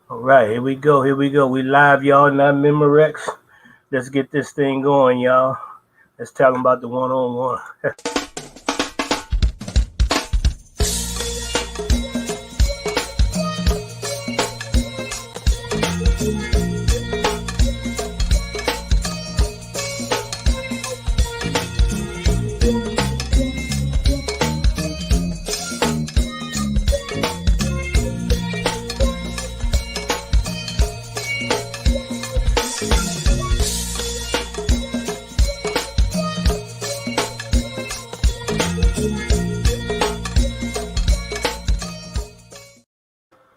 All right, here we go. Here we go. We live, y'all, not Memorex. Let's get this thing going, y'all. Let's tell them about the one-on-one.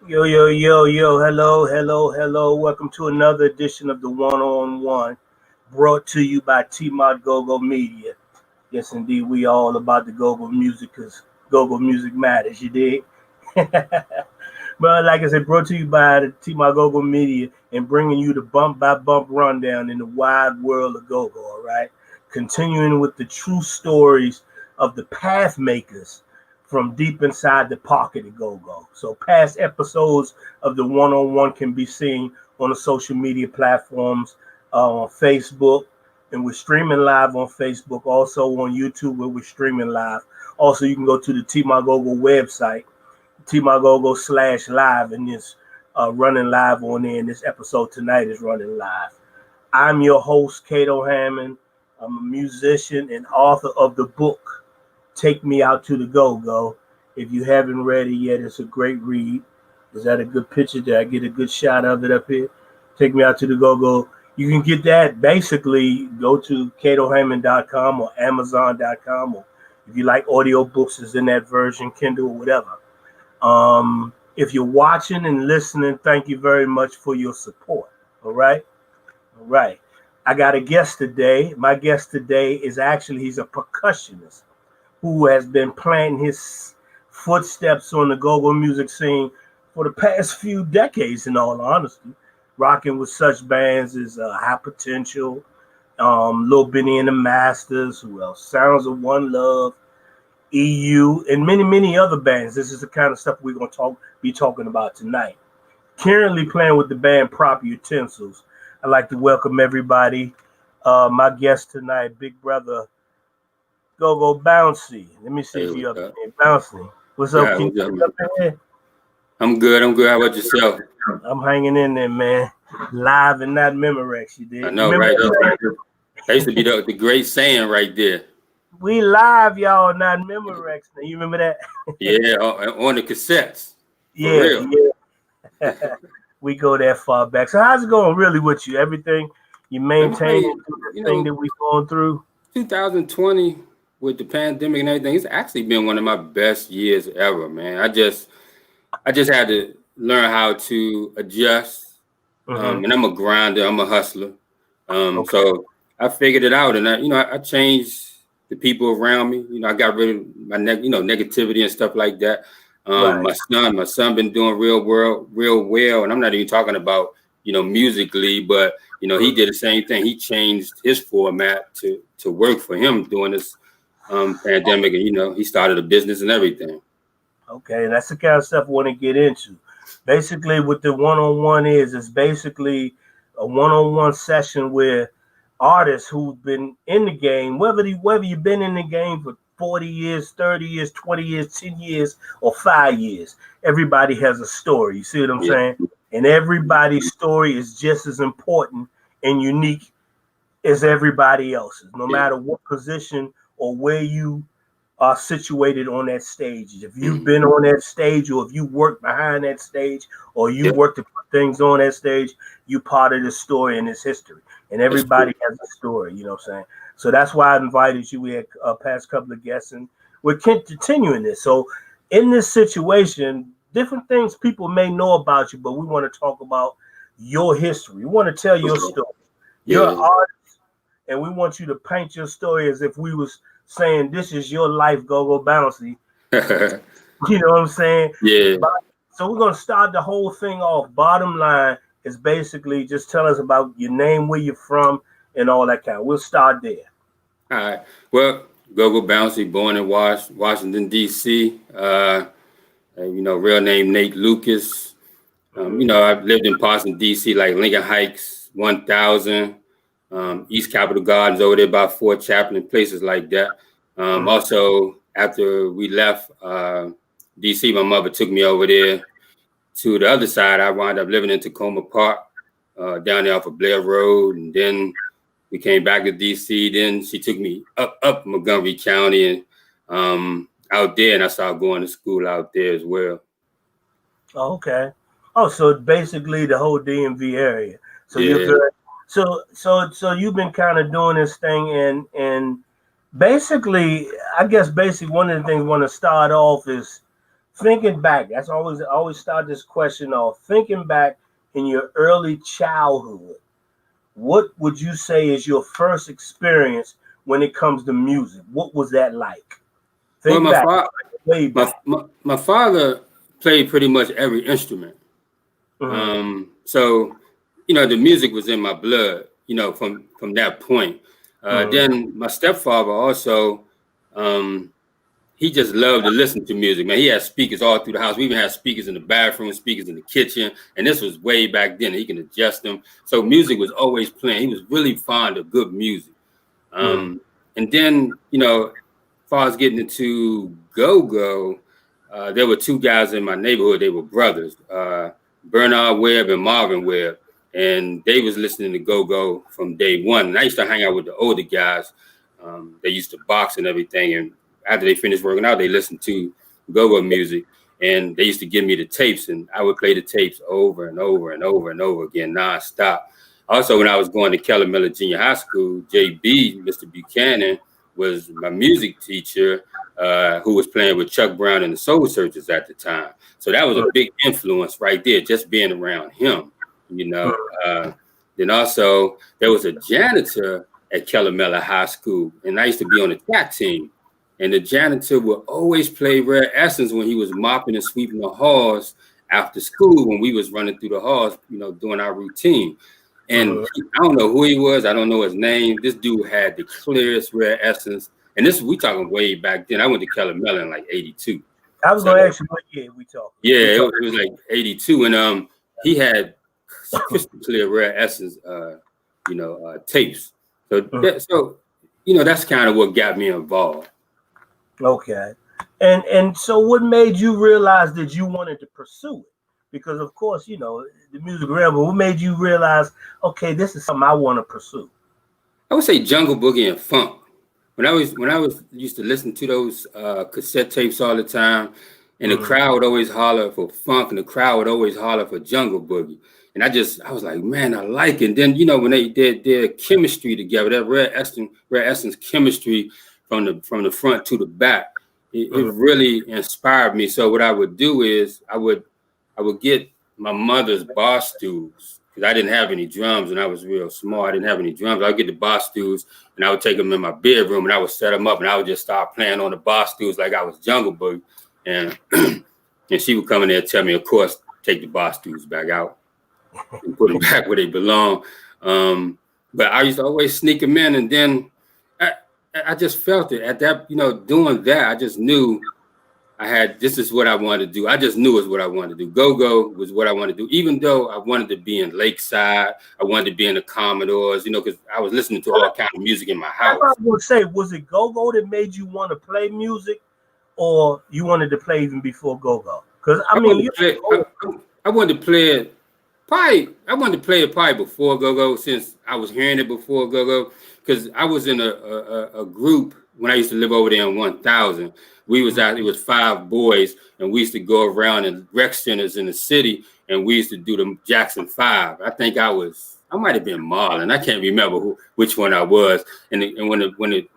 Yo, yo, yo, yo, hello, hello, hello. Welcome to another edition of the One-on-One, brought to you by T-Mod Go-Go Media. Yes, indeed, we all about the go-go music because go-go music matters, you dig? But like I said, brought to you by the T-Mod Go-Go Media and bringing you the bump-by-bump rundown in the wide world of go-go, all right? Continuing with the true stories of the path makers from deep inside the pocket of go-go. So past episodes of the one-on-one can be seen on the social media platforms, on Facebook, and we're streaming live on Facebook, also on YouTube where we're streaming live. Also, you can go to the T-My-Go-Go website, T-My-Go-Go/live, and it's running live on there, and this episode tonight is running live. I'm your host, Cato Hammond. I'm a musician and author of the book, Take Me Out to the Go-Go. If you haven't read it yet, it's a great read. Is that a good picture? Did I get a good shot of it up here? Take Me Out to the Go-Go. You can get that basically, go to catohammond.com or amazon.com, or if you like audiobooks, it's in that version, Kindle or whatever. If you're watching and listening, thank you very much for your support. All right? All right. I got a guest today. My guest today is actually, he's a percussionist who has been planting his footsteps on the go-go music scene for the past few decades, in all honesty, rocking with such bands as High Potential, Lil Benny and the Masters, who else? Sounds of One Love, EU, and many, many other bands. This is the kind of stuff we're going to be talking about tonight. Currently playing with the band Proper Utensils. I'd like to welcome everybody. My guest tonight, big brother, Go Bouncey. Let me see if you up there. Bouncey. What's up? Can you up there? I'm good. How about yourself? I'm hanging in there, man. Live and not Memorex, you did. I know, right? That used to be the great saying right there. We live, y'all, not Memorex. Now, you remember that? Yeah, on the cassettes. Yeah. We go that far back. So how's it going really with you? Everything you maintaining the thing that we're going through? 2020 with the pandemic and everything, it's actually been one of my best years ever, man. I just had to learn how to adjust. And I'm a grinder, I'm a hustler. So I figured it out, and I changed the people around me. I got rid of my negativity and stuff like that. Right. My son been doing real well, and I'm not even talking about musically, but he did the same thing. He changed his format to work for him during this pandemic, and he started a business and everything. Okay, that's the kind of stuff I want to get into. Basically, what the one-on-one is basically a one-on-one session where artists who've been in the game, whether you've been in the game for 40 years, 30 years, 20 years, 10 years, or 5 years, everybody has a story. You see what I'm saying? And everybody's story is just as important and unique as everybody else's, no matter what position or where you are situated on that stage. If you've been on that stage, or if you work behind that stage, or you work to put things on that stage, you part of this story and this history. And everybody has a story, you know what I'm saying? So that's why I invited you. We had a past couple of guests, and we're continuing this. So in this situation, different things people may know about you, but we want to talk about your history. We want to tell your story. You're an artist, and we want you to paint your story as if we was saying this is your life, Go Bouncey. You know what I'm saying? Yeah. So we're going to start the whole thing off. Bottom line is basically just tell us about your name, where you're from, and all that kind. We'll start there. All right. Well, Go Bouncey, born in Washington, D.C. Real name Nate Lucas. You know, I've lived in parts in DC like Lincoln Heights, 1000, East Capitol Gardens over there by Fort Chaplain, places like that. Also, after we left DC, my mother took me over there to the other side. I wound up living in Tacoma Park, down there off of Blair Road, and then we came back to DC. Then she took me up Montgomery County and out there, and I started going to school out there as well. Okay. Oh, so basically the whole DMV area. So Yeah. you're good. So you've been kind of doing this thing, and basically, I guess one of the things I want to start off is thinking back. That's always start this question off. Thinking back in your early childhood, what would you say is your first experience when it comes to music? What was that like? Think Well, back, way back. my father played pretty much every instrument. So, you know, the music was in my blood, you know, from that point. Then my stepfather also, he just loved to listen to music, man. He had speakers all through the house. We even had speakers in the bathroom, speakers in the kitchen. And this was way back then. He can adjust them. So music was always playing. He was really fond of good music. And then, you know, as far as getting into go-go, there were two guys in my neighborhood. They were brothers, Bernard Webb and Marvin Webb. And they was listening to go-go from day one. And I used to hang out with the older guys. They used to box and everything. And after they finished working out, they listened to go-go music. And they used to give me the tapes. And I would play the tapes over and over and over and over again, nonstop. Also, when I was going to Keller Miller Junior High School, JB, Mr. Buchanan, was my music teacher, who was playing with Chuck Brown and the Soul Searchers at the time. So that was a big influence right there, just being around him, you know. Then also, there was a janitor at Keller Miller High School, and I used to be on the track team. And the janitor would always play Rare Essence when he was mopping and sweeping the halls after school, when we was running through the halls, you know, doing our routine. And I don't know who he was. I don't know his name. This dude had the clearest Rare Essence. And this, we talking way back then. I went to Keller Miller in like 82. I was going to ask you what year we talking. Yeah, it was like 82. And he had crystal clear Rare Essence, you know, tapes. So, you know, that's kind of what got me involved. Okay. And so what made you realize that you wanted to pursue it? Because of course, you know, the music realm, but what made you realize, okay, this is something I want to pursue? I would say jungle boogie and funk. When I was used to listen to those cassette tapes all the time, and the crowd would always holler for funk, and the crowd would always holler for jungle boogie. And I was like, man, I like it. And then, you know, when they did their chemistry together, that Rare Essence chemistry from the front to the back, it really inspired me. So what I would do is I would get my mother's bar stools, because I didn't have any drums and I was real small. I didn't have any drums. I'd get the bar stools and I would take them in my bedroom and I would set them up and I would just start playing on the bar stools like I was Jungle Boogie. And and she would come in there and tell me, of course, take the bar stools back out and put them back where they belong. But I used to always sneak them in, and then I just felt it at that, you know, doing that. I just knew this is what I wanted to do. I just knew it was what I wanted to do. Go-go was what I wanted to do. Even though I wanted to be in Lakeside, I wanted to be in the Commodores, you know, because I was listening to all kinds of music in my house. I would say, was it go-go that made you want to play music, or you wanted to play even before go-go? Because I mean, I wanted to play it probably before go-go, since I was hearing it before go-go. Because I was in a group when I used to live over there in 1000. It was 5 boys, and we used to go around in rec centers in the city, and we used to do the Jackson 5. I think I might have been Marlon. I can't remember which one I was. And when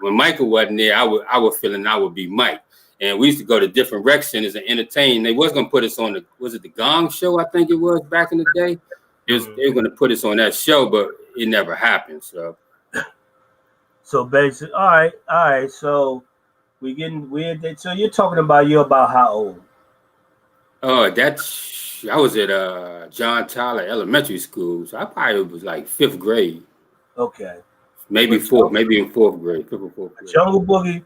Michael wasn't there, I was feeling I would be Mike. And we used to go to different rec centers and entertain. They was gonna put us on was it the Gong Show? I think it was back in the day. They were gonna put us on that show, but it never happened. So basically, all right. So so you're talking about about how old? Oh, I was at John Tyler Elementary School, so I probably was like 5th grade. Okay. Maybe in 4th grade. 5th or 4th grade.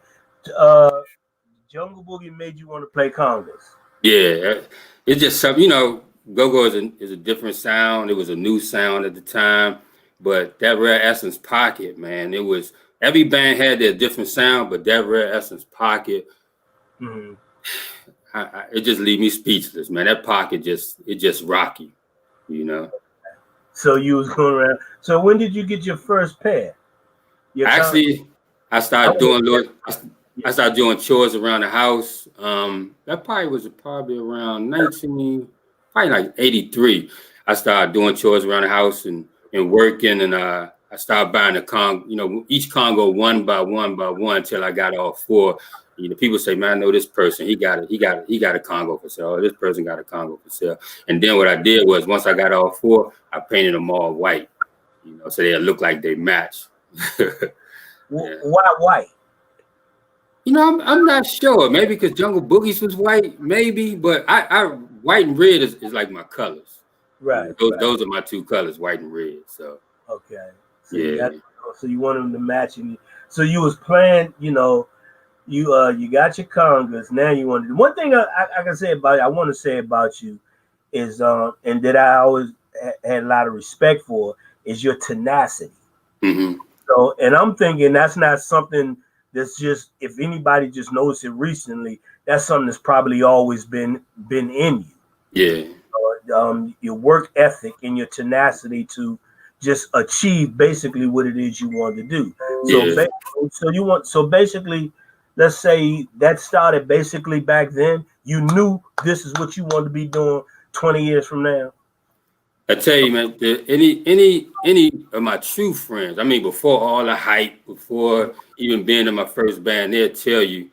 Jungle Boogie made you want to play congas. Yeah, it's just something, you know. go-go is a different sound. It was a new sound at the time, but that Rare Essence Pocket, man, it was, every band had their different sound, but that Rare Essence Pocket, Mm-hmm. It just leave me speechless, man. That Pocket just rocky, you know. So you was going around. So when did you get your first pair? Actually, I started doing chores around the house. That probably was around probably like 83. I started doing chores around the house and working, and I started buying each Congo one by one till I got all four. You know, people say, man, I know this person. He got a Congo for sale. This person got a Congo for sale. And then what I did was, once I got all four, I painted them all white, you know, so they look like they match. Why white? You know, I'm not sure. Maybe because Jungle Boogies was white, maybe. But I white and red is like my colors. Right. You know, those are my two colors, white and red. So okay. So yeah. So you want them to match, and so you was playing. You know, you got your congas. Now you want to. One thing I can say about I want to say about you is and that I always had a lot of respect for is your tenacity. Mm-hmm. So, and I'm thinking that's not something that's just, if anybody just noticed it recently, that's something that's probably always been in you. Yeah. Your work ethic and your tenacity to just achieve basically what it is you want to do. So, yeah. So basically, let's say that started basically back then. You knew this is what you want to be doing 20 years from now. I tell you, man, any of my true friends, I mean, before all the hype, before even being in my first band, they'll tell you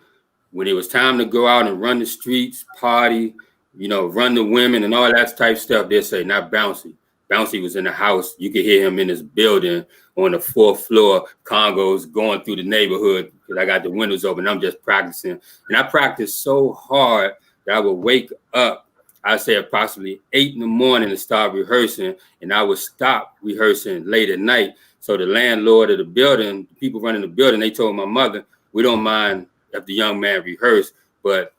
when it was time to go out and run the streets, party, you know, run the women and all that type stuff, they'll say, not Bouncey. Bouncey was in the house. You could hear him in his building on the 4th floor, Congos going through the neighborhood because I got the windows open. I'm just practicing. And I practiced so hard that I would wake up, I'd say approximately 8 in the morning to start rehearsing, and I would stop rehearsing late at night. So the landlord of the building, the people running the building, they told my mother, we don't mind if the young man rehearse, but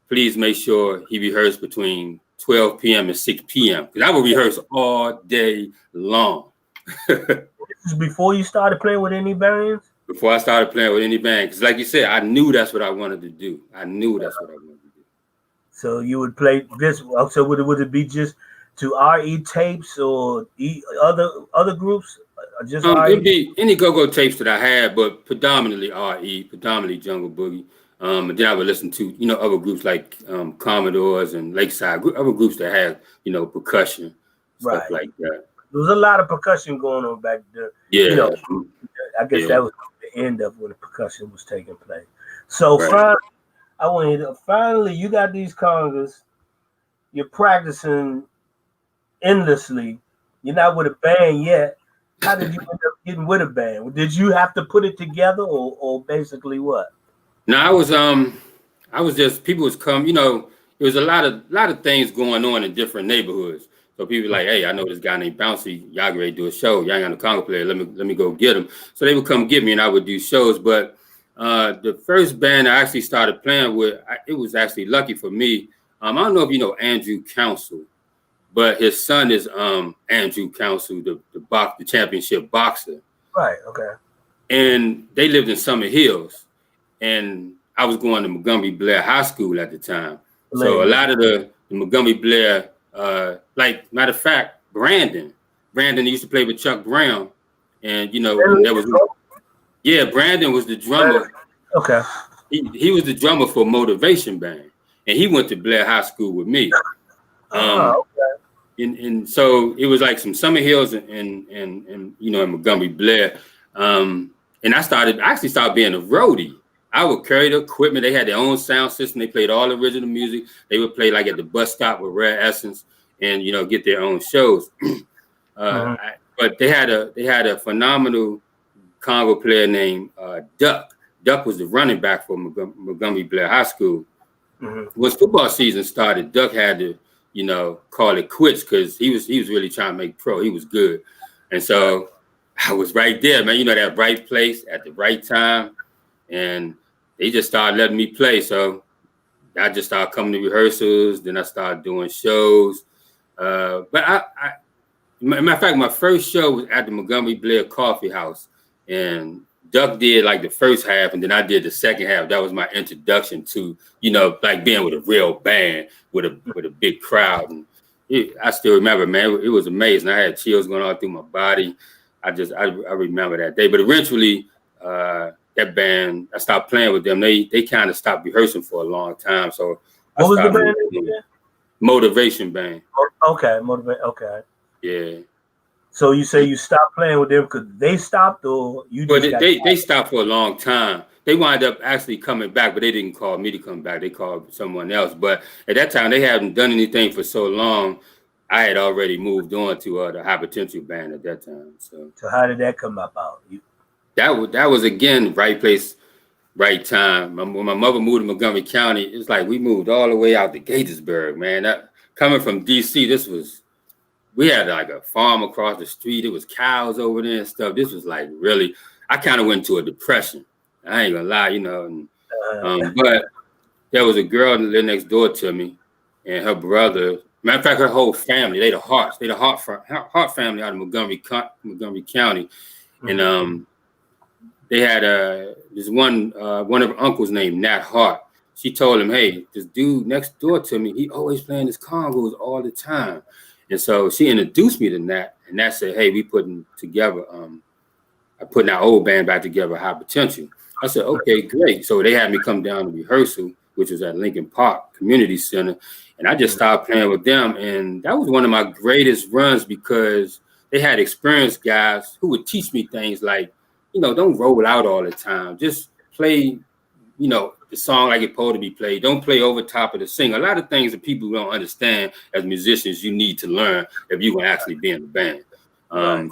please make sure he rehearse between 12 p.m. and 6 p.m. because I would rehearse all day long. This is before you started playing with any bands? Before I started playing with any band, because like you said, I knew that's what I wanted to do. So you would play this. So would it be just to RE tapes or other groups? Just it'd be any go-go tapes that I had, but predominantly RE, predominantly Jungle Boogie. And then I would listen to, you know, other groups like Commodores and Lakeside, other groups that have, you know, percussion, stuff like that. There was a lot of percussion going on back there. Yeah. You know, I guess that was the end of when the percussion was taking place. So finally, you got these congas. You're practicing endlessly. You're not with a band yet. How did you end up getting with a band? Did you have to put it together, or basically what? No, I was just, people was come, you know, there was a lot of things going on in different neighborhoods. So people were like, hey, I know this guy named Bouncey, y'all get ready to do a show. Y'all ain't got a conga player. Let me go get him. So they would come get me and I would do shows. But the first band I actually started playing with, it was actually lucky for me. I don't know if you know Andrew Council, but his son is Andrew Council, the championship boxer. Right, okay. And they lived in Summer Hills. And I was going to Montgomery Blair High School at the time. So a lot of the Montgomery Blair, like, matter of fact, Brandon used to play with Chuck Brown. And, you know, Brandon was the drummer. Okay. He was the drummer for Motivation Band. And he went to Blair High School with me. Okay. And so it was like some Summer Hills and you know, in Montgomery Blair. And I actually started being a roadie. I would carry the equipment. They had their own sound system. They played all original music. They would play like at the bus stop with Rare Essence and, you know, get their own shows. But they had a phenomenal conga player named Duck. Duck was the running back for Montgomery Blair High School. Once football season started, Duck had to, you know, call it quits because he was really trying to make pro. He was good. And so I was right there, man. You know, that right place at the right time. And they just started letting me play. So I just started coming to rehearsals. Then I started doing shows. But matter of fact, my first show was at the Montgomery Blair Coffee House, and Duck did like the first half, and then I did the second half. That was my introduction to, like being with a real band with a big crowd. And I still remember, man, it was amazing. I had chills going all through my body. I remember that day. But eventually, that band, I stopped playing with them. They kind of stopped rehearsing for a long time. So what was the band name? Motivation Band. Okay, Motivation. Okay. Yeah. So you say you stopped playing with them because they stopped, or you? Well, they stopped for a long time. They wound up actually coming back, but they didn't call me to come back. They called someone else. But at that time, they hadn't done anything for so long. I had already moved on to the High Potential Band at that time. So how did that come about? That was again right place, right time. When my mother moved to Montgomery County, it's like we moved all the way out to Gaithersburg, man. Coming from DC, we had like a farm across the street. It was cows over there and stuff. This was like really, I kind of went into a depression. I ain't gonna lie, but there was a girl that lived next door to me, and her brother. Matter of fact, her whole family, they the Hart family out of Montgomery County, and they had this one of her uncles named Nat Hart. She told him, "Hey, this dude next door to me, he always playing his congos all the time." And so she introduced me to Nat, and Nat said, "Hey, we putting our old band back together, High Potential." I said, "Okay, great." So they had me come down to rehearsal, which was at Lincoln Park Community Center, and I just started playing with them. And that was one of my greatest runs because they had experienced guys who would teach me things like, don't roll out all the time. Just play, the song like it's supposed to be played. Don't play over top of the singer. A lot of things that people don't understand as musicians, you need to learn if you want to actually be in the band.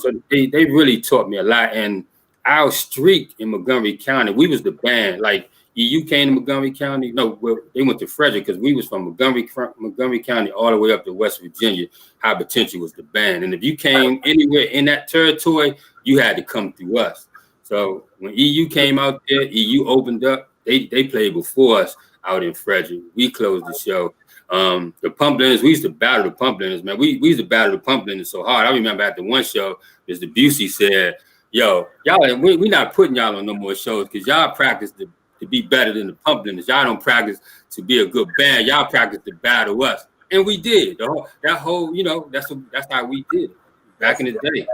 So they really taught me a lot. And our streak in Montgomery County, we was the band. Like EU came to Montgomery County. No, well, they went to Frederick because we was from Montgomery County all the way up to West Virginia. High Potential was the band. And if you came anywhere in that territory, you had to come through us. So when EU came out there, EU opened up. They played before us out in Frederick. We closed the show. The Pump Liners, we used to battle the Pump Liners, man. We used to battle the Pump Liners so hard. I remember after one show, Mr. Bouncey said, "Yo, y'all, we not putting y'all on no more shows because y'all practice to be better than the Pump Liners. Y'all don't practice to be a good band. Y'all practice to battle us." And we did. That's how we did it back in the day.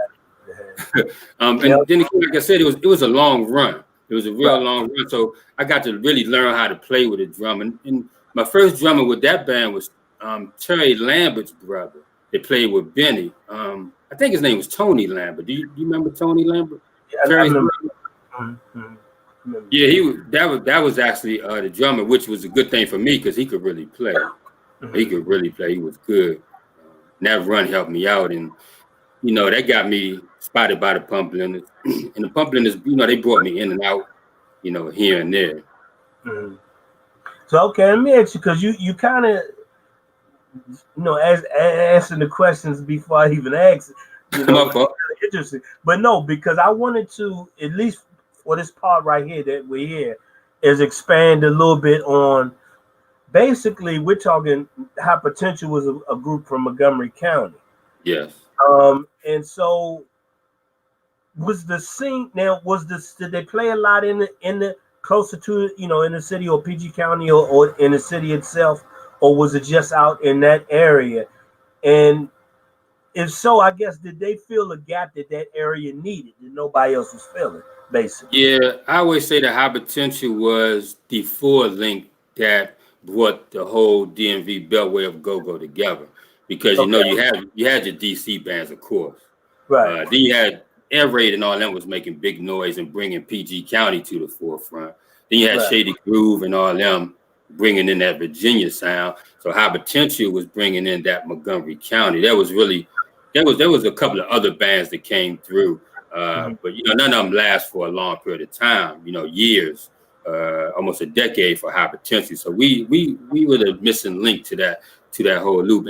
And then, like I said, it was a long run. It was a real long run. So I got to really learn how to play with a drum. And my first drummer with that band was Terry Lambert's brother. They played with Benny. I think his name was Tony Lambert. Do you remember Tony Lambert? Yeah, that was actually the drummer, which was a good thing for me because he could really play. He could really play. He was good. That run helped me out, and that got me spotted by the Pump Liners. And the Pump Liners, they brought me in and out, here and there. So okay, let me ask you, because you kind of, as asking the questions before I even ask, interesting. But no, because I wanted to, at least for this part right here that we're here, is expand a little bit on. Basically, we're talking High Potential was a group from Montgomery County. Yes. And so was the scene now? Did they play a lot in the closer to in the city or PG County or in the city itself, or was it just out in that area? And if so, I guess did they fill a gap that area needed that nobody else was filling? Basically. Yeah, I always say that High Potential was the forward link that brought the whole DMV Beltway of Go-Go together, because you had your DC bands, of course, right? Then you had Air Raid and all them was making big noise and bringing PG County to the forefront. Then you had Shady Groove and all them bringing in that Virginia sound. So High Potential was bringing in that Montgomery County. There was a couple of other bands that came through, but none of them last for a long period of time. Years. Almost a decade for High Potential. So we were the missing link to that whole loop.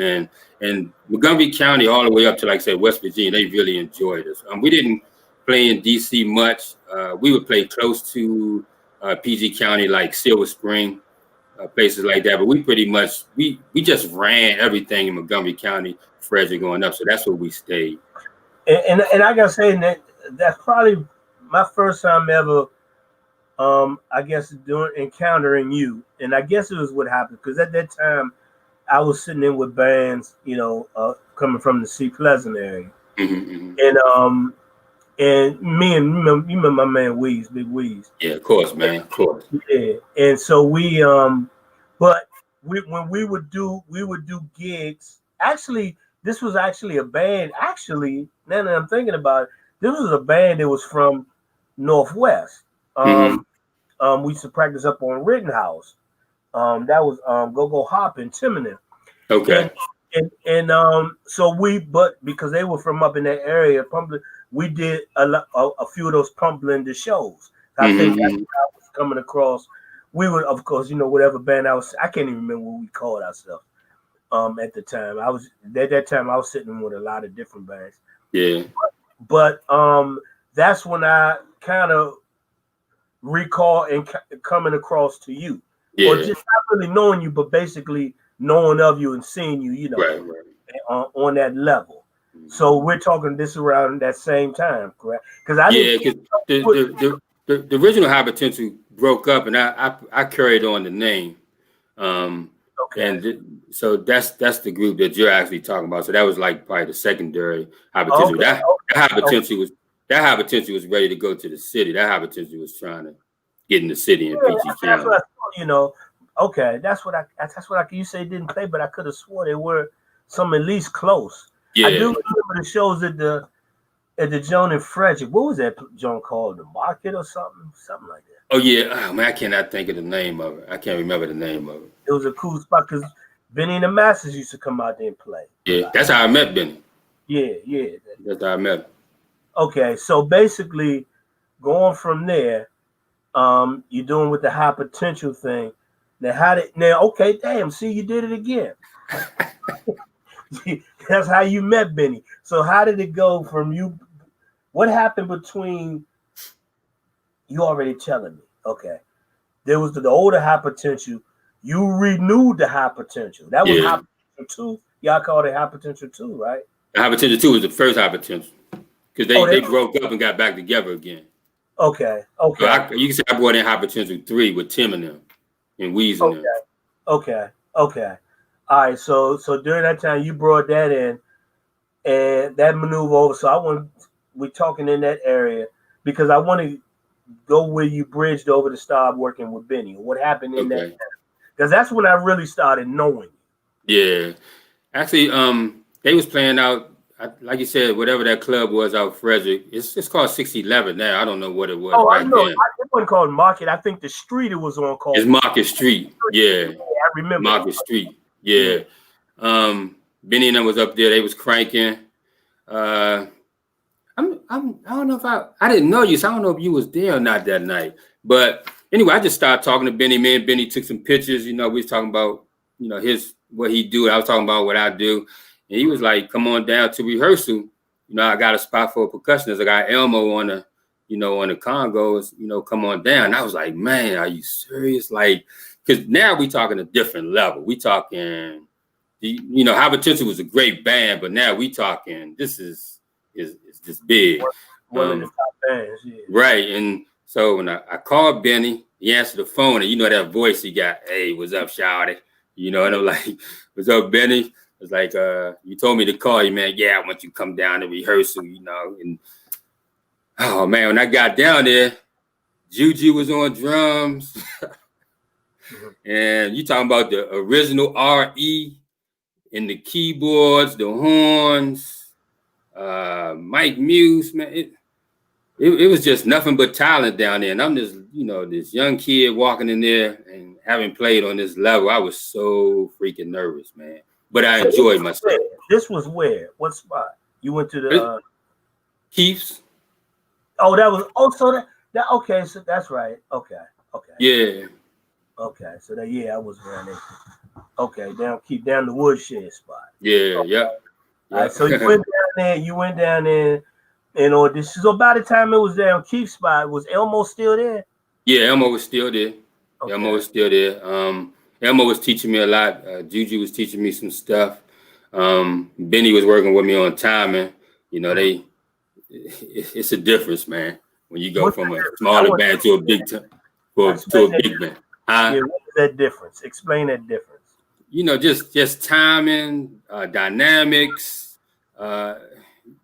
And Montgomery County all the way up to, like I said, West Virginia, they really enjoyed us. We didn't play in DC much. We would play close to PG County, like Silver Spring, places like that. But we pretty much we just ran everything in Montgomery County, Frederick going up. So that's where we stayed. And I gotta say that that's probably my first time ever. I guess encountering you, and I guess it was what happened because at that time I was sitting in with bands, coming from the C Pleasant area, and me and you remember my man Weeze, Big Weeze. Yeah, of course, man, of course. Yeah, and so when we would do gigs. Actually, this was actually a band. Actually, now that I'm thinking about it, this was a band that was from Northwest. We used to practice up on Rittenhouse. That was Go Hop and Timonin. Okay. And so but because they were from up in that area, we did a few of those pump blender shows. I think that's what I was coming across. We would, of course, whatever band I can't even remember what we called ourselves. At the time, I was sitting with a lot of different bands. Yeah. But that's when I kind of recall and coming across to you, or just not really knowing you, but basically knowing of you and seeing you, right. On that level. So we're talking this around that same time, correct? Because the original High Potential broke up, and I carried on the name. And so that's the group that you're actually talking about. So that was like probably the secondary High Potential. Okay. That High Potential was ready to go to the city. That High Potential was trying to get in the city in PG County. That's what I thought, Okay, that's what I. You say didn't play, but I could have swore they were some at least close. Yeah. I do remember the shows at the Joan and Frederick. What was that joint called? The Market or something like that. Oh yeah, man, I cannot think of the name of it. I can't remember the name of it. It was a cool spot because Benny and the Masters used to come out there and play. Yeah, that's how I met Benny. Yeah. That's how I met him. Okay, so basically, going from there, you're doing with the High Potential thing. Okay, damn, see, you did it again. That's how you met Benny. So how did it go from you? What happened between? You already telling me. Okay, there was the older High Potential. You renewed the High Potential. That was High Potential 2. Y'all called it High Potential 2, right? The High Potential 2 was the first High Potential because they broke up and got back together again. Okay. So you can say I brought in High Potential 3 with Tim and them and Weeze and them. Okay. All right. So during that time you brought that in and that maneuver over. So we're talking in that area because I want to go where you bridged over to start working with Benny. What happened in that time? Because that's when I really started knowing you. Yeah. Actually, they was playing out, like you said, whatever that club was out Frederick. It's called 611 now. I don't know what it was. Oh, I know. It wasn't called Market. I think the street it was on called. It's Market Street. Yeah. I remember. Market Street. Yeah. Benny and them was up there. They was cranking. I don't know if I didn't know you, so I don't know if you was there or not that night. But anyway, I just started talking to Benny. Me and Benny took some pictures. We was talking about, what he do. I was talking about what I do. And he was like, come on down to rehearsal. I got a spot for a percussionist. I got Elmo on the congos, come on down. And I was like, man, are you serious? Like, because now we talking a different level. We talking, High Potential was a great band, but now we talking, this is just big. One of the top bands, yeah. Right. And so when I called Benny, he answered the phone, and that voice he got, hey, what's up, shawty? And I'm like, what's up, Benny? It's like, you told me to call you, man. Yeah, I want you to come down to rehearsal, And oh man, when I got down there, Juju was on drums. And you talking about the original RE and the keyboards, the horns, Mike Muse, man. It was just nothing but talent down there. And I'm just, this young kid walking in there and having played on this level. I was so freaking nervous, man. But I enjoyed myself. This was where? What spot? You went to the Keith's. Oh, that was so that okay, so that's right. Okay. Yeah. Okay, so I was around there. Okay, down the woodshed spot. Yeah, okay. Yeah. All right, so you went down there and auditioned. So by the time it was down Keith's spot, was Elmo still there? Yeah, Elmo was still there. Okay. Elmo was still there. Elmo was teaching me a lot. Juju was teaching me some stuff. Benny was working with me on timing. You know, it's a difference, man. When you go from a smaller band to a big to a big band. Yeah, what is that difference? Explain that difference. You know, just timing, dynamics.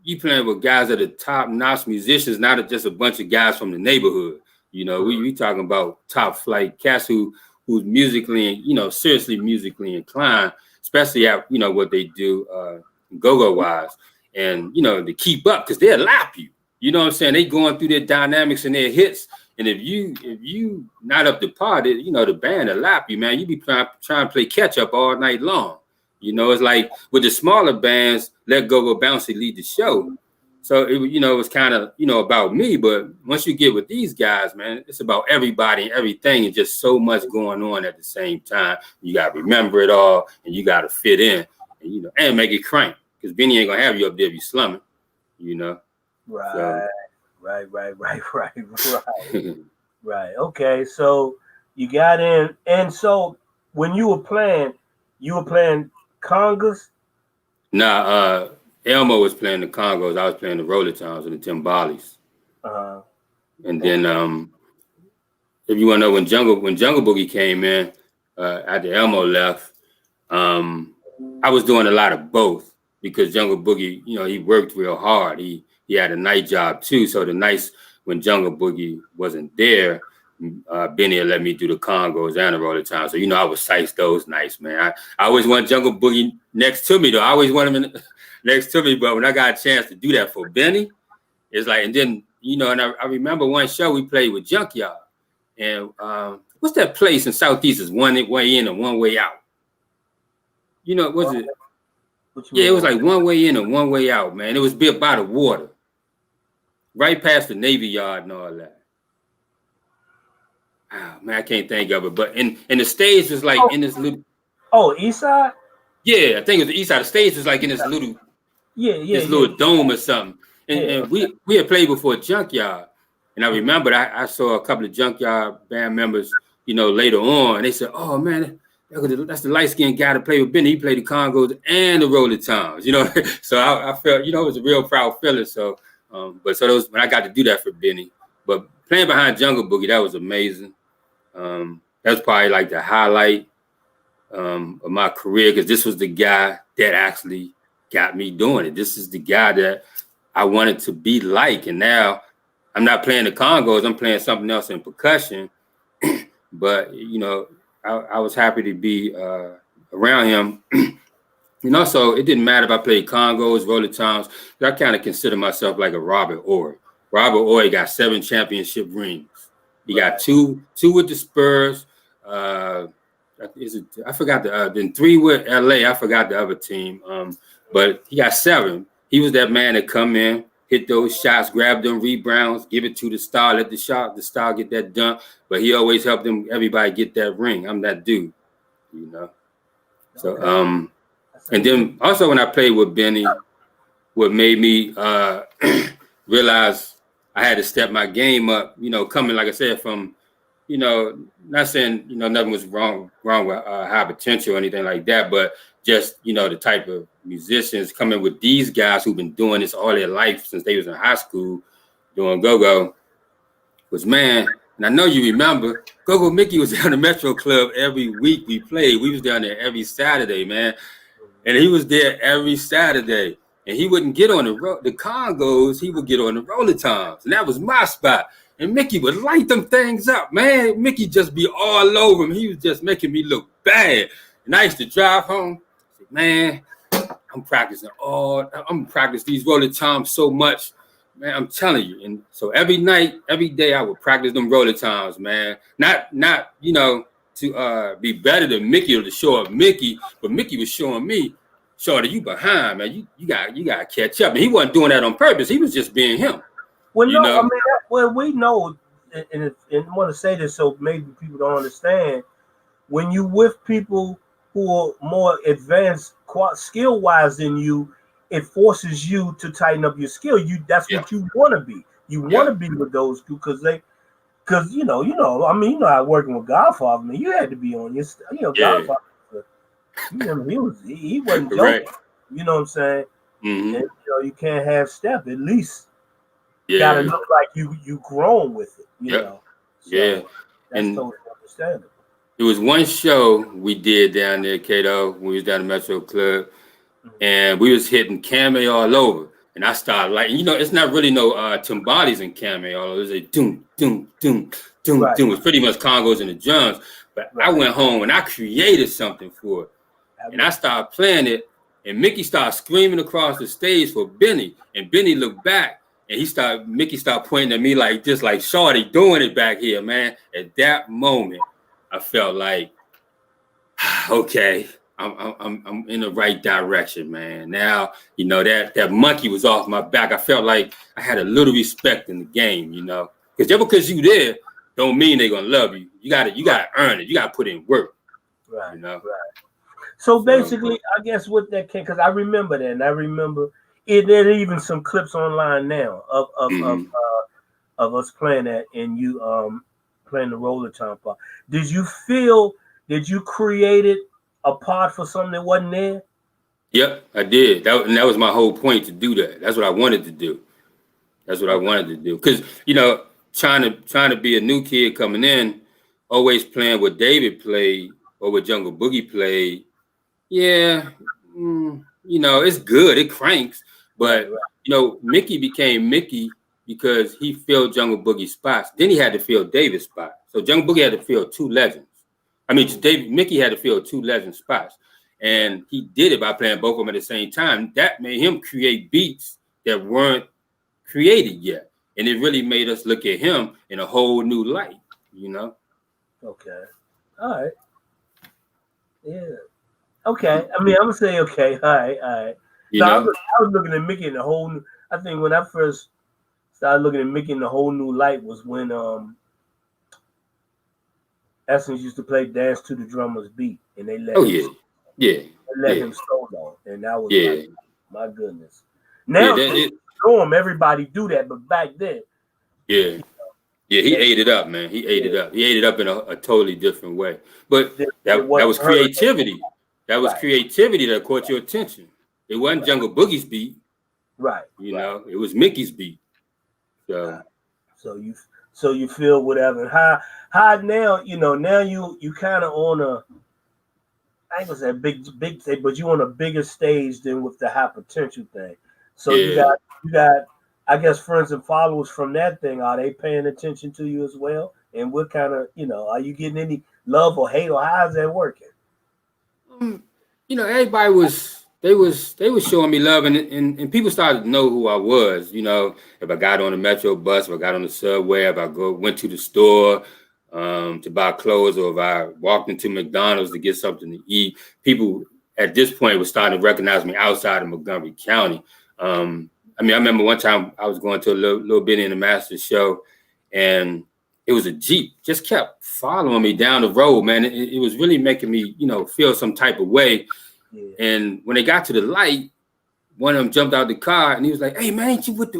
You playing with guys that are top-notch musicians, not just a bunch of guys from the neighborhood. You know, we talking about top flight cats who's musically, you know, seriously musically inclined, especially at, you know, what they do go-go wise, and, you know, to keep up, because they'll lap you. You know what I'm saying? They going through their dynamics and their hits, and if you not up to par, you know, the band will lap you, man. You be trying to play catch up all night long. You know, it's like with the smaller bands, let go Bouncey lead the show. So it, you know, it was kind of, you know, about me. But once you get with these guys, man, it's about everybody and everything, and just so much going on at the same time. You got to remember it all, and you got to fit in, and, you know, and make it crank, because Benny ain't gonna have you up there if you slumming, you know. Right, so. right. Right. Okay, so you got in, and so when you were playing congas? Nah, Elmo was playing the congos. I was playing the roller toms and the timbales. And then, if you want to know, when Jungle Boogie came in, after Elmo left, I was doing a lot of both, because Jungle Boogie, you know, he worked real hard. He had a night job too. So the nights when Jungle Boogie wasn't there, Benny let me do the congos and the roller time. So, you know, I was psyched those nights, man. I always want Jungle Boogie next to me, though. I always want him next to me. But when I got a chance to do that for Benny, it's like, and then, you know, and I remember one show we played with Junkyard. And what's that place in Southeast is one way in and one way out? You know, was it? Yeah, it was like one way in and one way out, man. It was built by the water, right past the Navy Yard and all that. Oh, man, I can't think of it. But in the stage was like in this little. Oh, East Side? Yeah, I think it was the East Side. The stage was like in this little. This little dome or something. And we had played before Junkyard, and I remembered I saw a couple of Junkyard band members, you know, later on, and they said, "Oh man, that's the light-skinned guy to play with Benny. He played the congos and the roller toms," you know. So I felt, you know, it was a real proud feeling. So, but so those when I got to do that for Benny, but playing behind Jungle Boogie, that was amazing. That was probably like the highlight of my career, because this was the guy that actually got me doing it. This is the guy that I wanted to be like, and now I'm not playing the congos. I'm playing something else in percussion. But, you know, I was happy to be around him. You know, so it didn't matter if I played congos, roller toms. I kind of consider myself like a Robert Ory. Robert Ory got 7 championship rings. He got two with the Spurs. I forgot then 3 with LA. I forgot the other team. But he got 7. He was that man that come in, hit those shots, grab them rebounds, give it to the star, let the star get that dunk. But he always helped everybody get that ring. I'm that dude, you know. So and then also when I played with Benny, what made me realize I had to step my game up, you know, coming, like I said, from, you know, not saying, you know, nothing was wrong with high potential or anything like that, but just, you know, the type of musicians coming with these guys who've been doing this all their life since they was in high school doing go-go was, man, and I know you remember, Go-Go Mickey was down the Metro Club every week we played. We was down there every Saturday, man. And he was there every Saturday. And he wouldn't get on the congos, he would get on the roller toms. And that was my spot. And Mickey would light them things up, man. Mickey just be all over him. He was just making me look bad. And I used to drive home. Say, man, I'm practicing these roller toms so much. Man, I'm telling you. And so every night, every day, I would practice them roller toms, man. Not you know, to be better than Mickey or to show up Mickey, but Mickey was showing me, Shorty, you behind, man. You got to catch up. And he wasn't doing that on purpose. He was just being him. Well, no, know? I mean, we know, and I want to say this so maybe people don't understand. When you with people who are more advanced skill-wise than you, it forces you to tighten up your skill. That's what you want to be. You want to be with those two because Because I mean, how working with Godfather, man, you had to be on your, Yeah. Godfather. He wasn't joking. Right. You know what I'm saying? Mm-hmm. And you can't have step. At least gotta Yeah. look like you grown with it. Yep. So Yeah. that's And totally understandable. there was one show we did down there, Cato, when we was down at Metro Club, and we was hitting Cammy all over. And I started like, it's not really no timbales in Cammy all over. It was a doom, doom, doom, doom, Right. doom. It's pretty much congos and the drums. But I went home and I created something for it. And I started playing it, and Mickey started screaming across the stage for Benny. And Benny looked back, and Mickey started pointing at me like, just like, Shorty doing it back here, man. At that moment, I felt like, okay, I'm in the right direction, man. Now, that monkey was off my back. I felt like I had a little respect in the game, because just because you there don't mean they're gonna love you. You gotta earn it. You gotta put in work. Right. Right. So basically, I guess what that came, because I remember that, and I remember there are even some clips online now of us playing that, and you playing the roller time part. Did you feel that you created a part for something that wasn't there? Yep, I did. That was my whole point, to do that. That's what I wanted to do. Because trying to be a new kid coming in, always playing what David played or what Jungle Boogie played. Yeah, it's good. It cranks. But Mickey became Mickey because he filled Jungle Boogie's spots. Then he had to fill David's spot. So Jungle Boogie had to fill two legends. I mean, Mickey had to fill two legend spots, and he did it by playing both of them at the same time. That made him create beats that weren't created yet, and it really made us look at him in a whole new light. Okay. All right. Yeah. Okay. I mean, I'm gonna say okay. All right. I was looking at Mickey in a whole new. I think when I first started looking at Mickey in a whole new light was when Essence used to play "Dance to the Drummer's Beat," and they let him solo, and that was like, my goodness. Now show him everybody do that, but back then, he ate it up, man. He ate it up. He ate it up in a totally different way. But that was creativity. That was creativity that caught your attention. It wasn't Jungle Boogie's beat, right? It was Mickey's beat. So you feel whatever. How now? Now you kind of on a, I ain't gonna say big thing, but you on a bigger stage than with the high potential thing. So you got, I guess, friends and followers from that thing. Are they paying attention to you as well? And what kind of, are you getting any love or hate, or how's that working? Everybody was showing me love, and people started to know who I was. If I got on the Metro bus, if I got on the subway, if I went to the store to buy clothes, or if I walked into McDonald's to get something to eat, people at this point were starting to recognize me outside of Montgomery County. I remember one time I was going to a little Benny and the Master show, and it was a Jeep just kept following me down the road, man. It was really making me, feel some type of way. Yeah. And when they got to the light, one of them jumped out the car and he was like, "Hey man, ain't you with the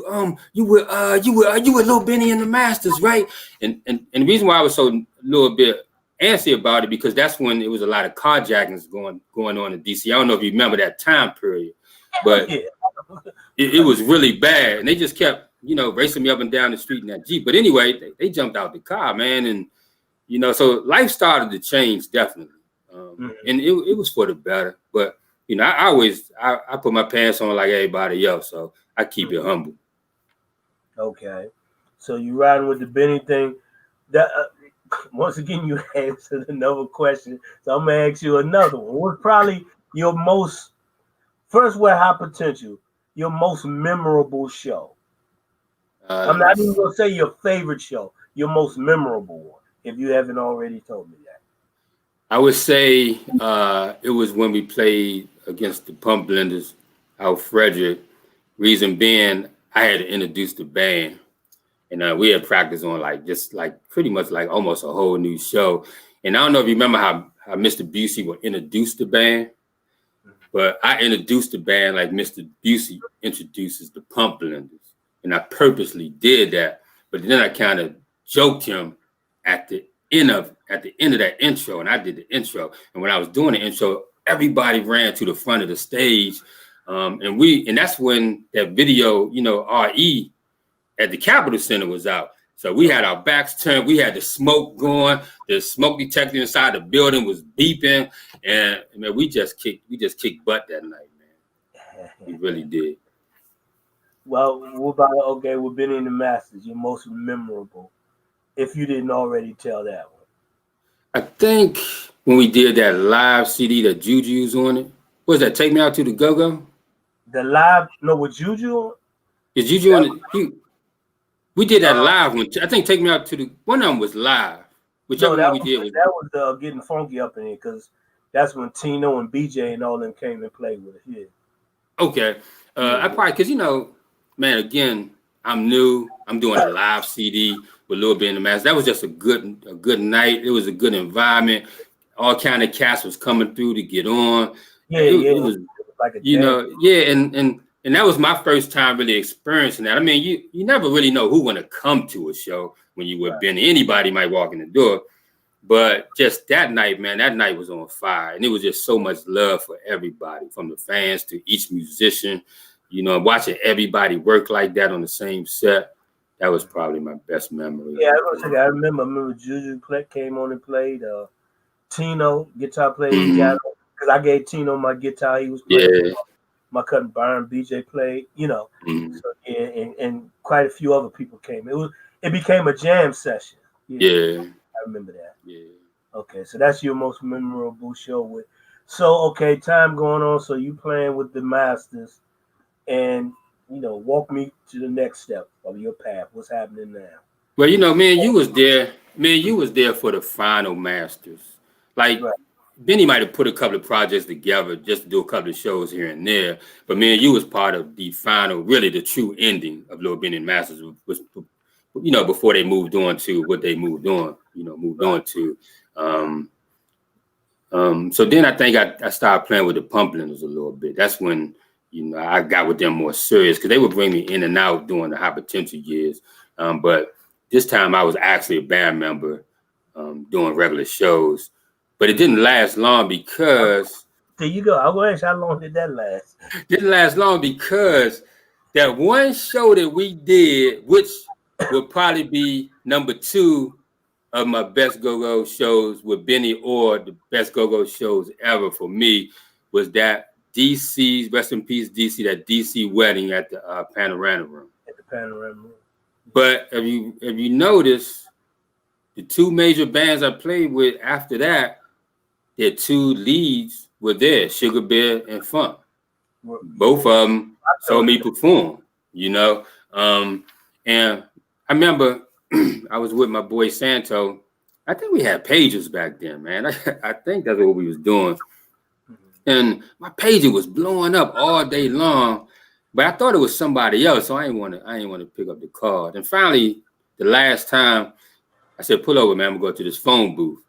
you with Lil Benny and the Masters, right?" And the reason why I was so a little bit antsy about it, because that's when it was a lot of carjackings going on in DC. I don't know if you remember that time period, but it was really bad, and they just kept racing me up and down the street in that Jeep. But anyway, they jumped out the car, man, and so life started to change, definitely, and it was for the better. But I put my pants on like everybody else, so I keep it humble. Okay, so you riding with the Benny thing. That once again, you answered another question, so I'm gonna ask you another one. What's probably your most first with high potential, your most memorable show? I'm not even gonna say your favorite show, your most memorable one, if you haven't already told me that. I would say it was when we played against the Pump Blenders out Frederick. Reason being, I had to introduce the band, and we had practiced on pretty much almost a whole new show. And I don't know if you remember how Mr. Bouncey would introduce the band, but I introduced the band like Mr. Bouncey introduces the Pump Blenders. And I purposely did that. But then I kind of joked him at the end of that intro, and I did the intro. And when I was doing the intro, everybody ran to the front of the stage, and that's when that video, RE at the Capitol Center was out. So we had our backs turned. We had the smoke going. The smoke detector inside the building was beeping, and man, we just kicked butt that night, man. We really did. Well, what about with Benny and the Masters, your most memorable, if you didn't already tell that one? I think when we did that live CD that Juju's on it, what was that? Take Me Out to the Go-Go? The live, no, with Juju on? Is Juju on it? We did that live one. I think Take Me Out to the, one of them was live. Whichever one we did. That was Getting Funky Up in it, because that's when Tino and BJ and all them came and played with it here. Okay. I probably, because, man, again, I'm new. I'm doing a live CD with Lil Ben and the Master. That was just a good night. It was a good environment. All kind of cats was coming through to get on. It was like a and that was my first time really experiencing that. I mean, you never really know who's going to come to a show when you were Benny. Anybody might walk in the door. But just that night, man, that night was on fire. And it was just so much love for everybody, from the fans to each musician. Watching everybody work like that on the same set, that was probably my best memory. Yeah, I remember Juju came on and played. Tino, guitar player, because I gave Tino my guitar. He was playing. Yeah. My cousin Byron, BJ played, So, and quite a few other people came. It became a jam session. Yeah. I remember that. Yeah. Okay, so that's your most memorable show with. So, time going on. So you playing with the Masters, and walk me to the next step of your path. What's happening now? Well, me and you was there. Me and you was there for the final Masters. Like, Benny might have put a couple of projects together just to do a couple of shows here and there, but me and you was part of the final, really the true ending of Lil Benny and Masters was before they moved on to what they moved on to. So then I think I started playing with the Pumplins a little bit. That's when, I got with them more serious, because they would bring me in and out during the high potential years. But this time I was actually a band member doing regular shows. But it didn't last long because... There you go. I was going to ask, how long did that last? Didn't last long because that one show that we did, which would probably be number 2 of my best go-go shows with Benny, or the best go-go shows ever for me, was that DC's, rest in peace, DC, that DC wedding at the Panorama Room. At the Panorama Room. But if you notice, the 2 major bands I played with after that, their 2 leads were there, Sugar Bear and Funk. Both of them saw me perform, And I remember I was with my boy Santo. I think we had pagers back then, man. I think that's what we was doing. And my pager was blowing up all day long, but I thought it was somebody else, so I didn't want to pick up the call. And finally, the last time, I said, "Pull over, man. I'm gonna go to this phone booth."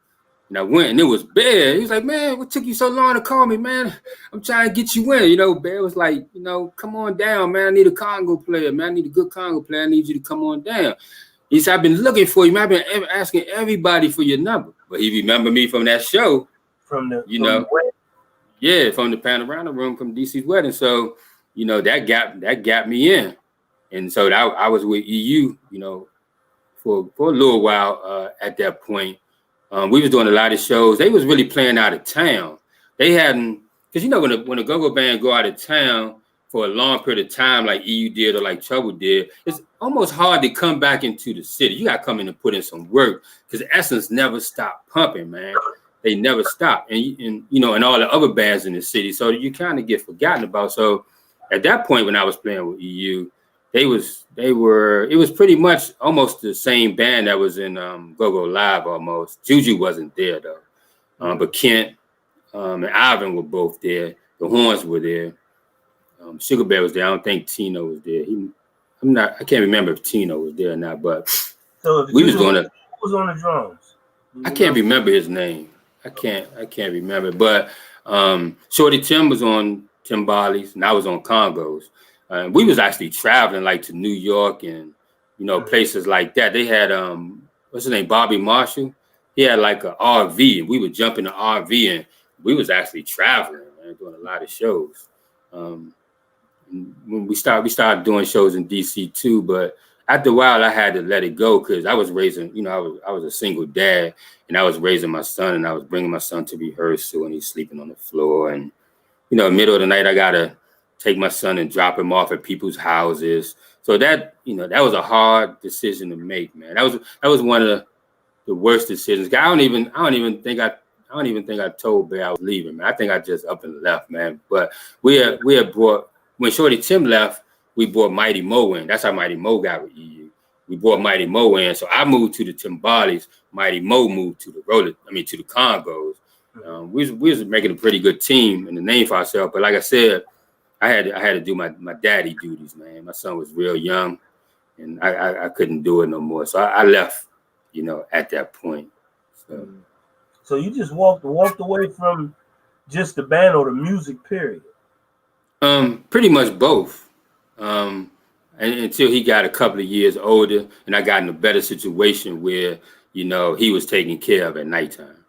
And I went, and it was Bear. He was like, "Man, what took you so long to call me, man? I'm trying to get you in." Bear was like, "Come on down, man. I need a congo player, man. I need a good congo player. I need you to come on down." He said, "I've been looking for you, man. I've been asking everybody for your number." But he remembered me from that show. From the from the Panorama Room, from DC's wedding. So, that got me in. And so I was with EU, for a little while at that point. We was doing a lot of shows. They was really playing out of town. They hadn't, because when a go-go band go out of town for a long period of time, like EU did or like Trouble did, it's almost hard to come back into the city. You got to come in and put in some work, because Essence never stopped pumping, man. They never stopped, and all the other bands in the city. So you kind of get forgotten about. So at that point, when I was playing with EU, it was pretty much almost the same band that was in Go-Go Live almost. Juju wasn't there though, but Kent and Ivan were both there. The horns were there. Sugar Bear was there. I don't think Tino was there. I can't remember if Tino was there or not, but we was doing it. Who was on the drums? I can't remember his name. I can't remember. But Shorty Tim was on timbales, and I was on congos. We was actually traveling like to New York and places like that. They had what's his name, Bobby Marshall. He had like an RV, and we would jump in the RV, and we was actually traveling, man, doing a lot of shows. When we started doing shows in DC too, but after a while I had to let it go because I was raising, I was a single dad, and I was raising my son, and I was bringing my son to rehearsal, and he's sleeping on the floor, and middle of the night I gotta take my son and drop him off at people's houses. So that that was a hard decision to make, man. That was one of the worst decisions. I don't even think I told Bear I was leaving, man. I think I just up and left, man. But we had brought, when Shorty Tim left, we brought Mighty Mo in. That's how Mighty Mo got with EU. We brought Mighty Mo in. So I moved to the Timbales. Mighty Mo moved to the Congos. We was making a pretty good team and the name for ourselves. But like I said, I had to do my daddy duties, man. My son was real young, and I couldn't do it no more. So I left, at that point. So you just walked away from just the band or the music, period? Pretty much both. And until he got a couple of years older, and I got in a better situation where he was taken care of at nighttime.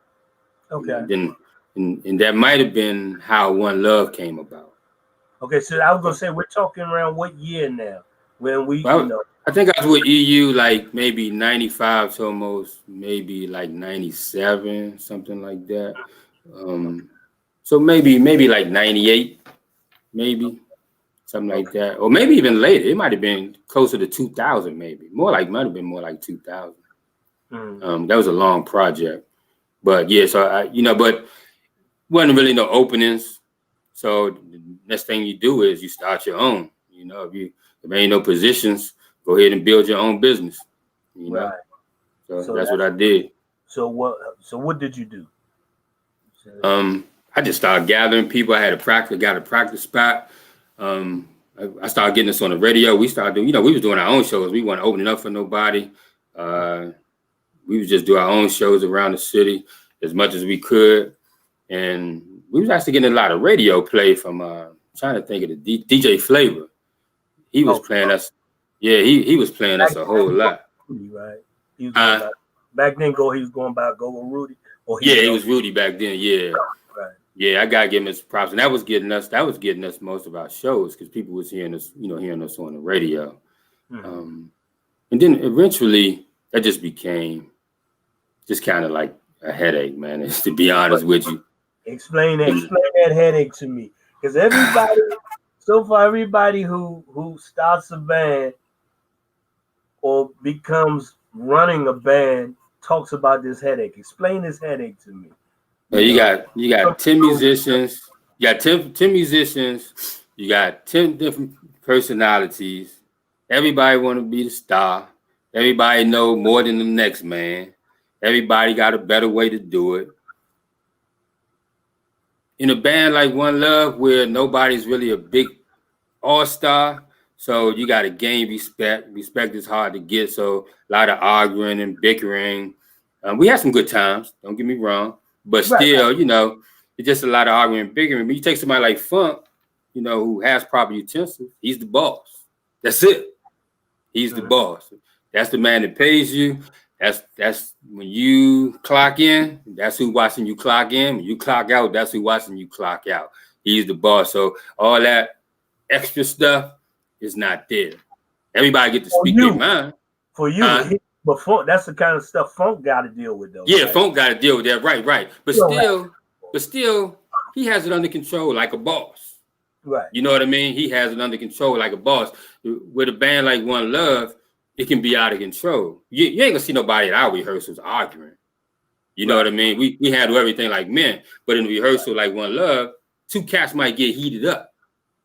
Okay. And that might have been how One Love came about. Okay, so I was gonna say, we're talking around what year now? When we, I think I was with EU like maybe 95 to almost maybe like 97, something like that. So maybe like 98, maybe something like that, or maybe even later. It might have been closer to 2000, maybe might have been more like 2000. That was a long project, but yeah. So but wasn't really no openings. So the next thing you do is you start your own. If there ain't no positions, go ahead and build your own business. Right. So that's what I did. So what did you do? I just started gathering people. I got a practice spot. I started getting us on the radio. We started doing, we was doing our own shows. We weren't opening up for nobody. We would just do our own shows around the city as much as we could. And we was actually getting a lot of radio play from trying to think of the DJ Flavor. He was playing us. Yeah, he was playing us a whole lot. Right. He was back then he was going by Go Rudy. He was Rudy back then. Yeah. Right. Yeah, I gotta give him his props. And that was getting us most of our shows because people was hearing us on the radio. Mm-hmm. And then eventually that just became just kind of like a headache, man, to be honest with you. Explain that headache to me. Because everybody who starts a band or becomes running a band talks about this headache. Explain this headache to me. You got 10 musicians. You got 10 musicians. You got 10 different personalities. Everybody want to be the star. Everybody know more than the next man. Everybody got a better way to do it. In a band like One Love, where nobody's really a big all-star, so you got to gain respect. Respect is hard to get, so a lot of arguing and bickering. We had some good times, don't get me wrong, but still, it's just a lot of arguing and bickering. But you take somebody like Funk, who has proper utensils, he's the boss. That's it. He's the boss. That's the man that pays you. That's when you clock in, that's who watching you clock in. When you clock out, that's who watching you clock out. He's the boss. So all that extra stuff is not there. Everybody get to speak their mind. For you, but Funk, that's the kind of stuff Funk got to deal with, though. Yeah, right? Funk got to deal with that. Right. But still, he has it under control like a boss. Right. You know what I mean? He has it under control like a boss. With a band like One Love, it can be out of control. You ain't gonna see nobody at our rehearsals arguing. You know what I mean? We handle everything like men, but in a rehearsal like One Love, two cats might get heated up.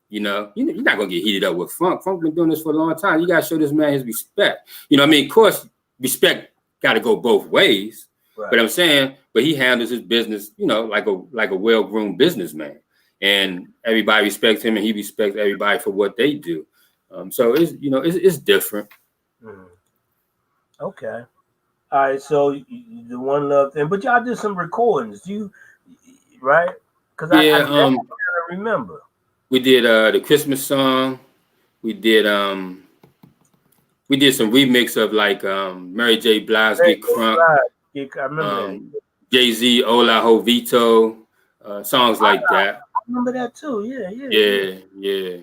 You're not gonna get heated up with Funk. Funk been doing this for a long time. You gotta show this man his respect. Of course, respect gotta go both ways. Right. But I'm saying, he handles his business, like a well-groomed businessman. And everybody respects him and he respects everybody for what they do. So it's different. Okay. All right. So the One Love thing, but y'all did some recordings, right? Because I remember. We did the Christmas song. We did we did some remix of like Mary J. Blige, Get Crunk, I remember that. Jay-Z, Ola Ho Vito, songs like that. I remember that too. Yeah.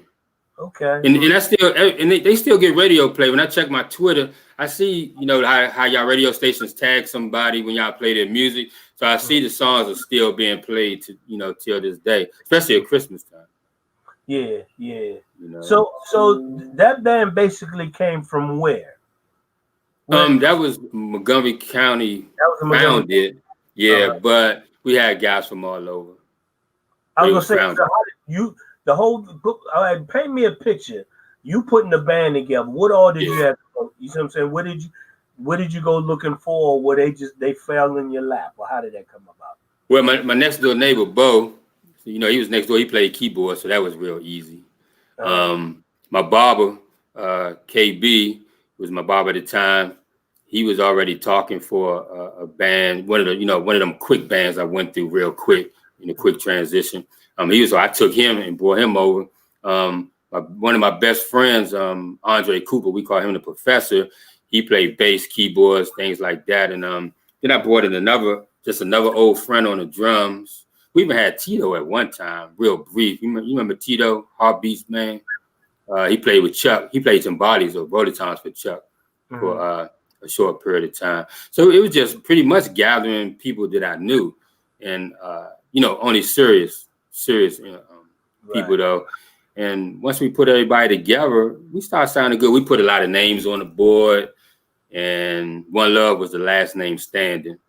Okay. And I still, and they still get radio play. When I check my Twitter, I see, you know, how y'all radio stations tag somebody when y'all play their music. So I see the songs are still being played to, you know, till this day, especially at Christmas time. Yeah. You know? So that band basically came from where? That was Montgomery County. That was founded. Yeah, right. But we had guys from all over. I was gonna say, so how did you the whole book? All right, paint me a picture. You putting the band together. What all did you have? You see what I'm saying? What did you go looking for? Or were they fell in your lap, or how did that come about? Well, my next door neighbor Bo, you know, he was next door. He played keyboard, so that was real easy. My barber, KB, was my barber at the time. He was already talking for a band, one of them quick bands I went through real quick in a quick transition. So I took him and brought him over. One of my best friends, Andre Cooper, we call him the Professor. He played bass, keyboards, things like that. And then I brought in another old friend on the drums. We even had Tito at one time, real brief. You remember Tito, Heartbeats, man? He played with Chuck. He played some bodies or rototoms for Chuck for a short period of time. So it was just pretty much gathering people that I knew, and only serious people though. And once we put everybody together, we started sounding good. We put a lot of names on the board, and One Love was the last name standing.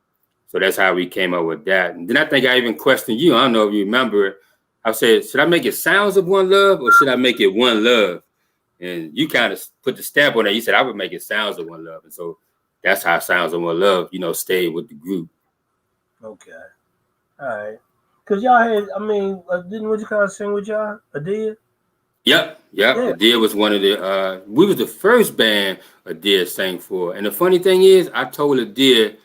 So that's how we came up with that. And then I think I even questioned you. I don't know if you remember. I said, should I make it Sounds of One Love or should I make it One Love? And you kind of put the stamp on it. You said I would make it Sounds of One Love. And so that's how Sounds of One Love, stayed with the group. Okay. All right. Because y'all had, didn't what you call sing with y'all? Adia? Yep. Yeah. Adia was one of the, we was the first band Adia sang for. And the funny thing is, I told Adia,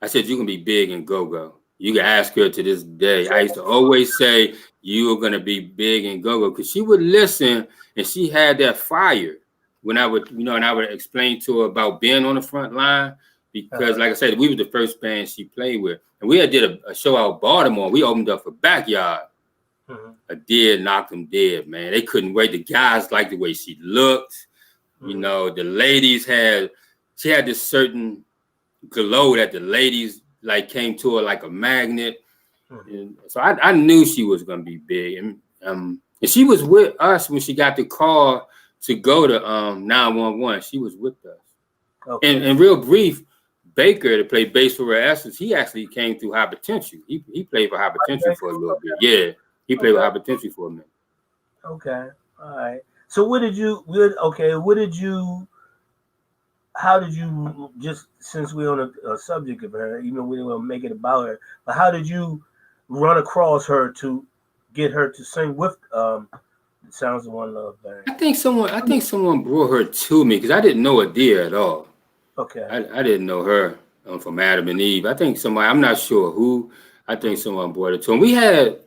I said, you can be big and go-go. You can ask her to this day. I used to always say, you are going to be big and go-go. Because she would listen and she had that fire when I would, and I would explain to her about being on the front line. Because like I said, we were the first band she played with. And we had did a show out in Baltimore. We opened up for Backyard. Adia knocked them dead, man. They couldn't wait. The guys liked the way she looked. The ladies she had this certain glow that the ladies like came to her like a magnet. And so I knew she was going to be big. And she was with us when she got the call to go to 911. She was with us. Okay. And real brief, Baker, to play bass for Her Essence, he actually came through High Potential. He played for High Potential for a little bit. Yeah, he played with High Potential for a minute. Okay, all right. So how did you, just since we're on a subject of her, even though we didn't want to make it about her, but how did you run across her to get her to sing with Sounds of One Love band? I think someone brought her to me because I didn't know Adia at all. Okay. I didn't know her from Adam and Eve. I think somebody, I'm not sure who, I think someone brought her to him.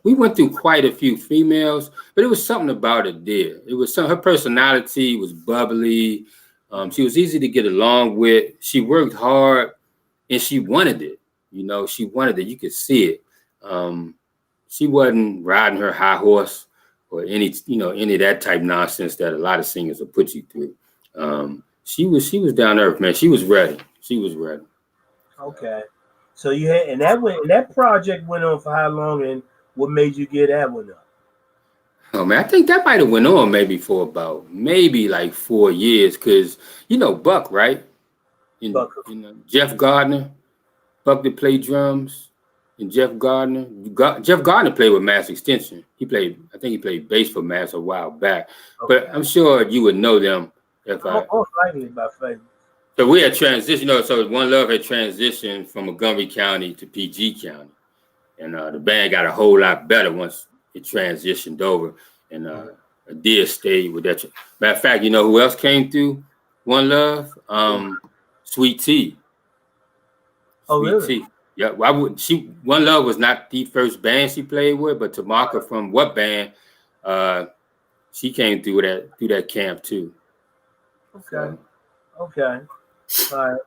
We went through quite a few females, but it was something about Adia. It was her personality was bubbly. She was easy to get along with. She worked hard and she wanted it. She wanted it. You could see it. She wasn't riding her high horse or any of that type nonsense that a lot of singers will put you through. She was down to earth, man. She was ready. Okay. So you had, and that project went on for how long, and what made you get that one up? Oh man, I think that might have went on maybe for about like 4 years, because Buck, right? Buck. Jeff Gardner, Buck that played drums, and Jeff Gardner. Jeff Gardner played with Mass Extension. I think he played bass for Mass a while back. Okay. But I'm sure you would know them if I. Most likely by face. So we had transitioned. So One Love had transitioned from Montgomery County to PG County, and the band got a whole lot better once it transitioned over, and Adia stayed with that. Matter of fact, who else came through One Love? Sweet Tea. Oh, really? Tea. Yeah. Why would she? One Love was not the first band she played with, but Tamaka from What Band? She came through that camp too. Okay. Okay. All right.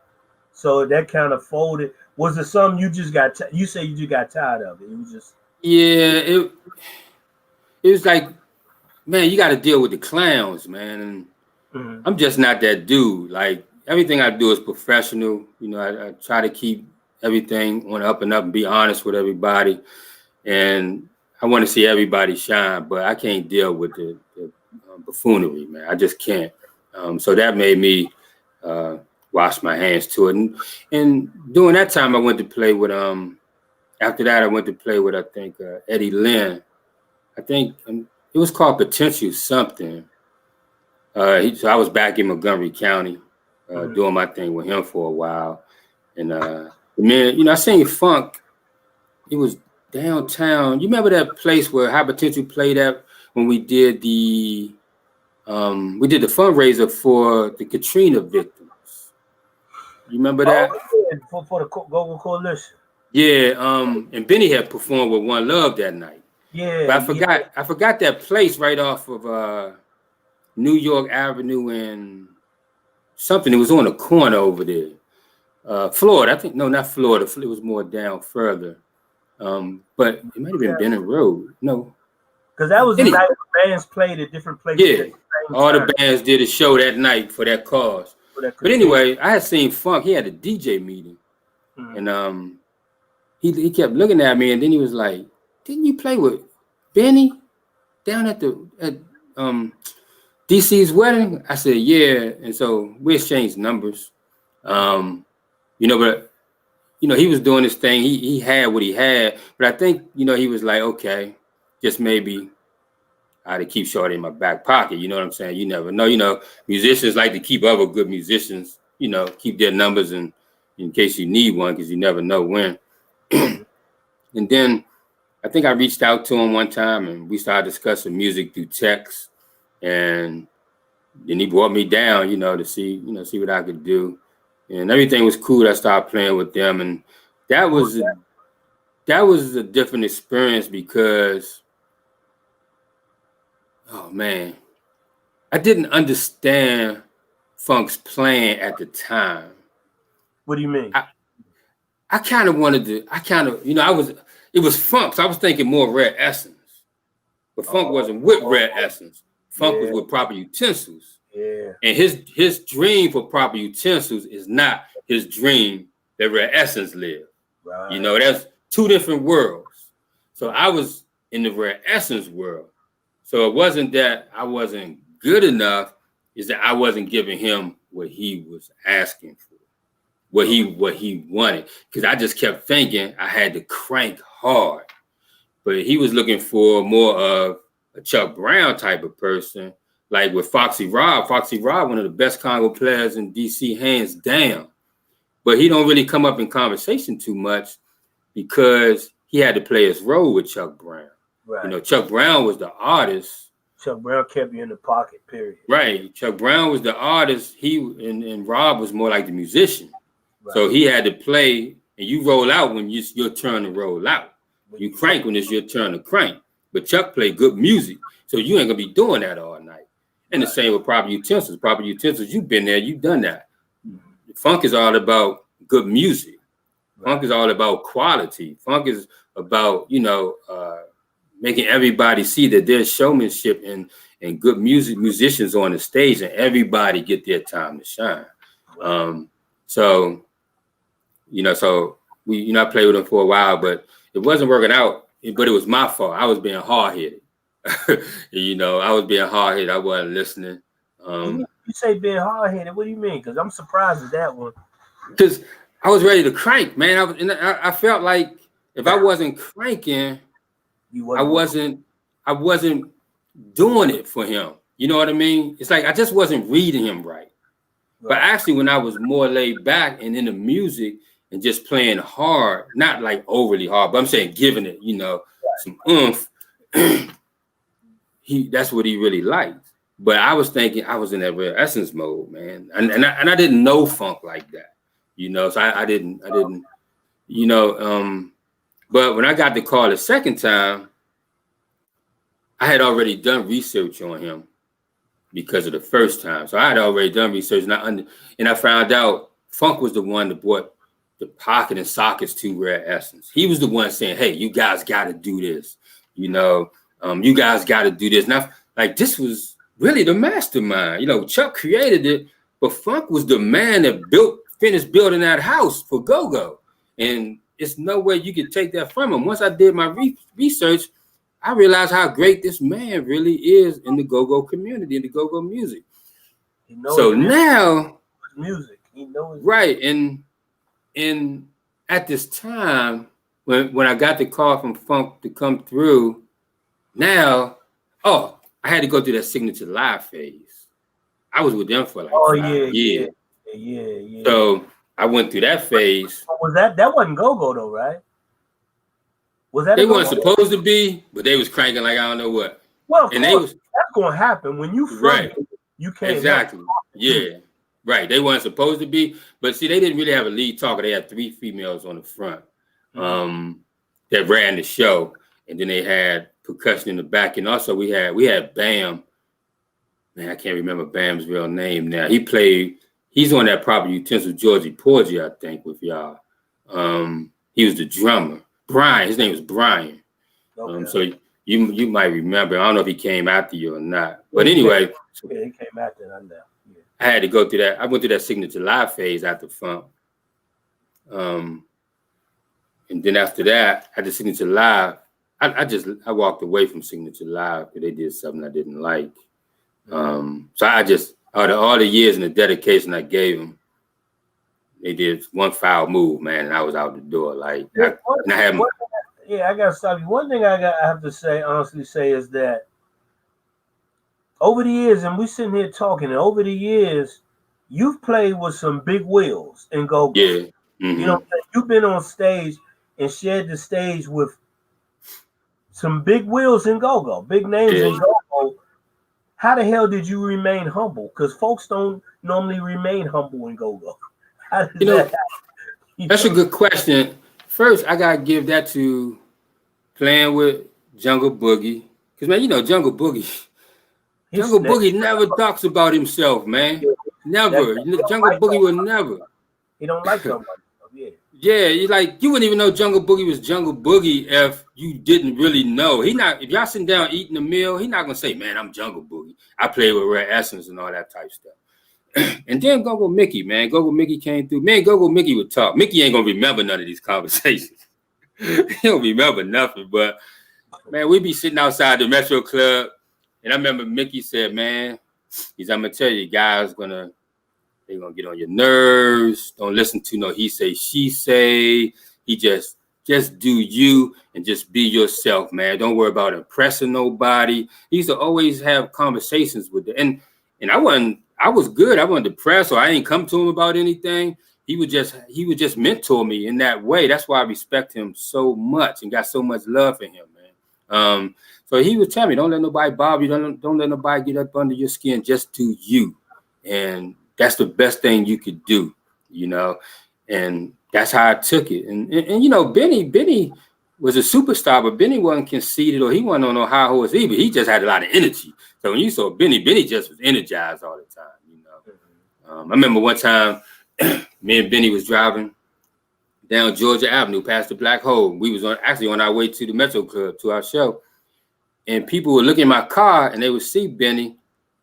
So that kind of folded. Was it something you just got? You say you just got tired of it. It was just. Yeah, it was like, man, you got to deal with the clowns, man. And I'm just not that dude. Like everything I do is professional. You know, I try to keep everything on up and up and be honest with everybody. And I want to see everybody shine, but I can't deal with the buffoonery, man. I just can't. So that made me wash my hands to it. And during that time, I went to play with after that, I went to play with, I think, Eddie Lynn. I think it was called Potential something. So I was back in Montgomery County doing my thing with him for a while. And man, you know, I seen funk. It was downtown. You remember that place where High Potential played at when we did the fundraiser for the Katrina victims? You remember that? Oh, yeah, for the Global Coalition. Yeah, and Benny had performed with One Love that night. Yeah, but I forgot that place right off of New York Avenue and something. It was on the corner over there. Florida, I think. No, not Florida. It was more down further. But it might have been Benning Road. No, because that was the night the bands played at different places. Yeah, all the bands did a show that night for that cause. But anyway, I had seen Funk. He had a DJ meeting, and he kept looking at me, and then he was like, "Didn't you play with Benny down at DC's wedding?" I said, "Yeah," and so we exchanged numbers. You know, but you know, he was doing his thing. He had what he had, but I think, you know, he was like, okay, just maybe I had to keep Shorty in my back pocket. You know what I'm saying? You never know. You know, musicians like to keep other good musicians, you know, keep their numbers in case you need one, because you never know when. And then I think I reached out to him one time and we started discussing music through text. And then he brought me down, you know, to see what I could do. And everything was cool. I started playing with them, and that was a different experience because, oh man, I didn't understand Funk's playing at the time. What do you mean? I kind of wanted to. You know, it was Funk, so I was thinking more Rare Essence, but Funk wasn't with Rare Essence. Funk was with Proper Utensils. Yeah. And his dream for Proper Utensils is not his dream that Rare Essence live. Right. You know, that's two different worlds. So I was in the Rare Essence world. So it wasn't that I wasn't good enough, it's that I wasn't giving him what he was asking for, what he wanted. Because I just kept thinking I had to crank hard. But he was looking for more of a Chuck Brown type of person. Like with Foxy Rob, one of the best Congo players in DC, hands down. But he don't really come up in conversation too much because he had to play his role with Chuck Brown. Right. You know, Chuck Brown was the artist. Chuck Brown kept you in the pocket, period. Right. Chuck Brown was the artist. And Rob was more like the musician. Right. So he had to play, and you roll out when it's your turn to roll out. You crank when it's your turn to crank. But Chuck played good music, so you ain't gonna be doing that all night. And the same with Proper Utensils. Proper Utensils, you've been there, you've done that. Funk is all about good music. Funk is all about quality. Funk is about, you know, making everybody see that there's showmanship and good musicians on the stage, and everybody get their time to shine. So, you know, I played with him for a while, but it wasn't working out. But it was my fault. I was being hard-headed. You know, I was being hard-headed. I wasn't listening. You say being hard-headed. What do you mean? Because I'm surprised at that one. Because I was ready to crank, man. I felt like if I wasn't cranking, I wasn't doing it for him. You know what I mean? It's like I just wasn't reading him right. But actually, when I was more laid back and in the music and just playing hard, not like overly hard, but I'm saying giving it, you know, some oomph, that's what he really liked. But I was thinking I was in that Rare Essence mode, man. And I didn't know Funk like that, you know, so I didn't, you know, but when I got the call the second time, I had already done research on him. because of the first time. So I had already done research, and I found out Funk was the one that brought the pocket and sockets to Rare Essence. He was the one saying, "Hey, you guys got to do this. You know, you guys got to do this." Now, like, this was really the mastermind. You know, Chuck created it, but Funk was the man that finished building that house for Go-Go. And it's no way you could take that from him. Once I did my research, I realized how great this man really is in the go-go community, in the go-go music. So now, music, he knows right, and at this time, when I got the call from Funk to come through, now, I had to go through that Signature Live phase. I was with them for like 5 years. Yeah. So I went through that phase. Was that wasn't go-go though, right? Was that they weren't supposed to be, but they was cranking like I don't know what. Well, and that's gonna happen when you right. You can't exactly. Yeah, right. They weren't supposed to be, but see, they didn't really have a lead talker. They had 3 females on the front that ran the show, and then they had percussion in the back, and also we had Bam. Man, I can't remember Bam's real name now. He's on that property Utensils, Georgie Porgy, I think, with y'all. He was the drummer. Brian, his name was Brian. Okay. So you might remember. I don't know if he came after you or not. But anyway. Yeah, he came after that. Yeah. I had to go through that. I went through that Signature Live phase after Funk. And then after that, at the Signature Live, I walked away from Signature Live because they did something I didn't like. So I just, all the years and the dedication I gave them, they did one foul move, man, and I was out the door. Like, I gotta stop you. One thing I have to honestly say is that over the years, and we sitting here talking, and over the years, you've played with some big wheels in go-go. Yeah. Mm-hmm. You know, you've been on stage and shared the stage with some big wheels in go-go, big names in go-go. How the hell did you remain humble? Because folks don't normally remain humble in go-go. That's a good question. First, I gotta give that to playing with Jungle Boogie, because man, Jungle Boogie never talks about himself, man. Never. Jungle Boogie would never. He don't like somebody. Yeah, you wouldn't even know Jungle Boogie was Jungle Boogie if you didn't really know. If y'all sitting down eating a meal, he's not gonna say, "Man, I'm Jungle Boogie. I play with Rare Essence and all that type stuff." And then Go-Go Mickey, man. Go-Go Mickey came through. Man, Go-Go Mickey would talk. Mickey ain't gonna remember none of these conversations. He don't remember nothing. But man, we be sitting outside the Metro Club, and I remember Mickey said, "Man, I'm gonna tell you, guys they're gonna get on your nerves. Don't listen to no he say, she say. He just do you and just be yourself, man. Don't worry about impressing nobody." He used to always have conversations with them. And I was good. I wasn't depressed, or I ain't come to him about anything. He would just mentor me in that way. That's why I respect him so much and got so much love for him, man. So he would tell me, "Don't let nobody bother you. Don't let nobody get up under your skin. Just do you." And that's the best thing you could do, And that's how I took it. And Benny was a superstar, but Benny wasn't conceited, or he wasn't on no high horse either. He just had a lot of energy. So when you saw Benny just was energized all the time, I remember one time me and Benny was driving down Georgia Avenue past the Black Hole. We was on our way to the Metro Club to our show. And people would look in my car and they would see Benny.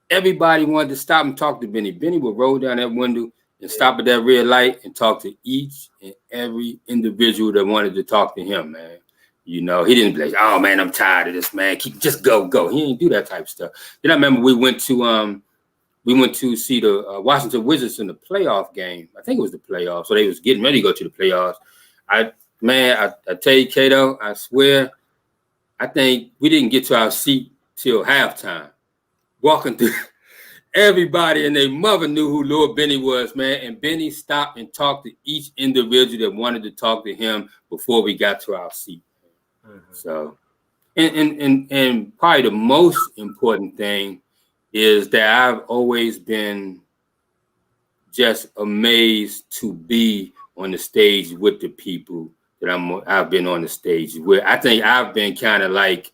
Everybody wanted to stop and talk to Benny. Benny would roll down that window and stop at that red light and talk to each and every individual that wanted to talk to him, man. He didn't be like, "Oh man, I'm tired of this, man. Just go." He didn't do that type of stuff. Then I remember we went to see the Washington Wizards in the playoff game. I think it was the playoffs. So they was getting ready to go to the playoffs. I tell you, Kato, I swear, I think we didn't get to our seat till halftime. Walking through, everybody and their mother knew who Lord Benny was, man. And Benny stopped and talked to each individual that wanted to talk to him before we got to our seat. Mm-hmm. So, and probably the most important thing is that I've always been just amazed to be on the stage with the people that I've been on the stage with. I think I've been kind of like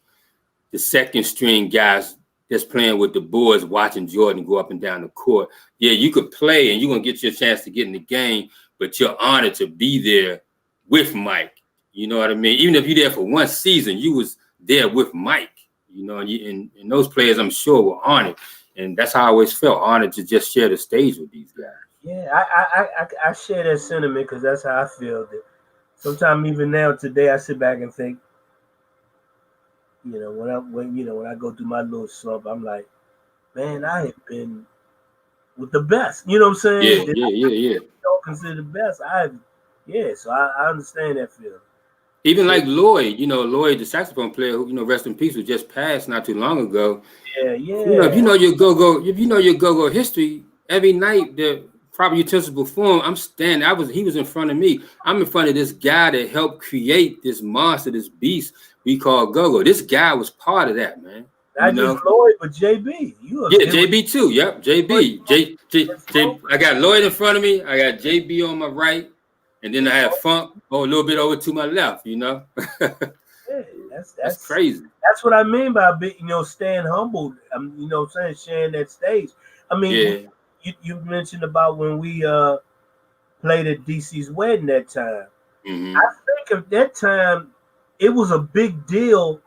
the second string guys just playing with the boys, watching Jordan go up and down the court. Yeah, you could play and you're going to get your chance to get in the game, but you're honored to be there with Mike. You know what I mean? Even if you're there for one season, you was there with Mike, you know, and those players, I'm sure, were honored. And that's how I always felt, honored to just share the stage with these guys. Yeah, I share that sentiment because that's how I feel. Sometimes even now, today, I sit back and think, you know, when I go through my little slump, I'm like, man, I have been with the best. You know what I'm saying? Yeah. Don't consider the best. So I understand that feeling. Even like Lloyd, you know, Lloyd, the saxophone player, who, you know, rest in peace, who just passed not too long ago. Yeah. You know, if you know your go-go history, every night the proper utensils perform, I'm standing. He was in front of me. I'm in front of this guy that helped create this monster, this beast we call go-go. This guy was part of that, man. Not just Lloyd, but JB. JB too. Yep, JB. I got Lloyd in front of me. I got JB on my right. And then I have Funk a little bit over to my left, you know. Yeah, that's crazy. That's what I mean by staying humble. You know what I'm saying, sharing that stage. I mean, you mentioned about when we played at DC's wedding that time. Mm-hmm. I think at that time it was a big deal.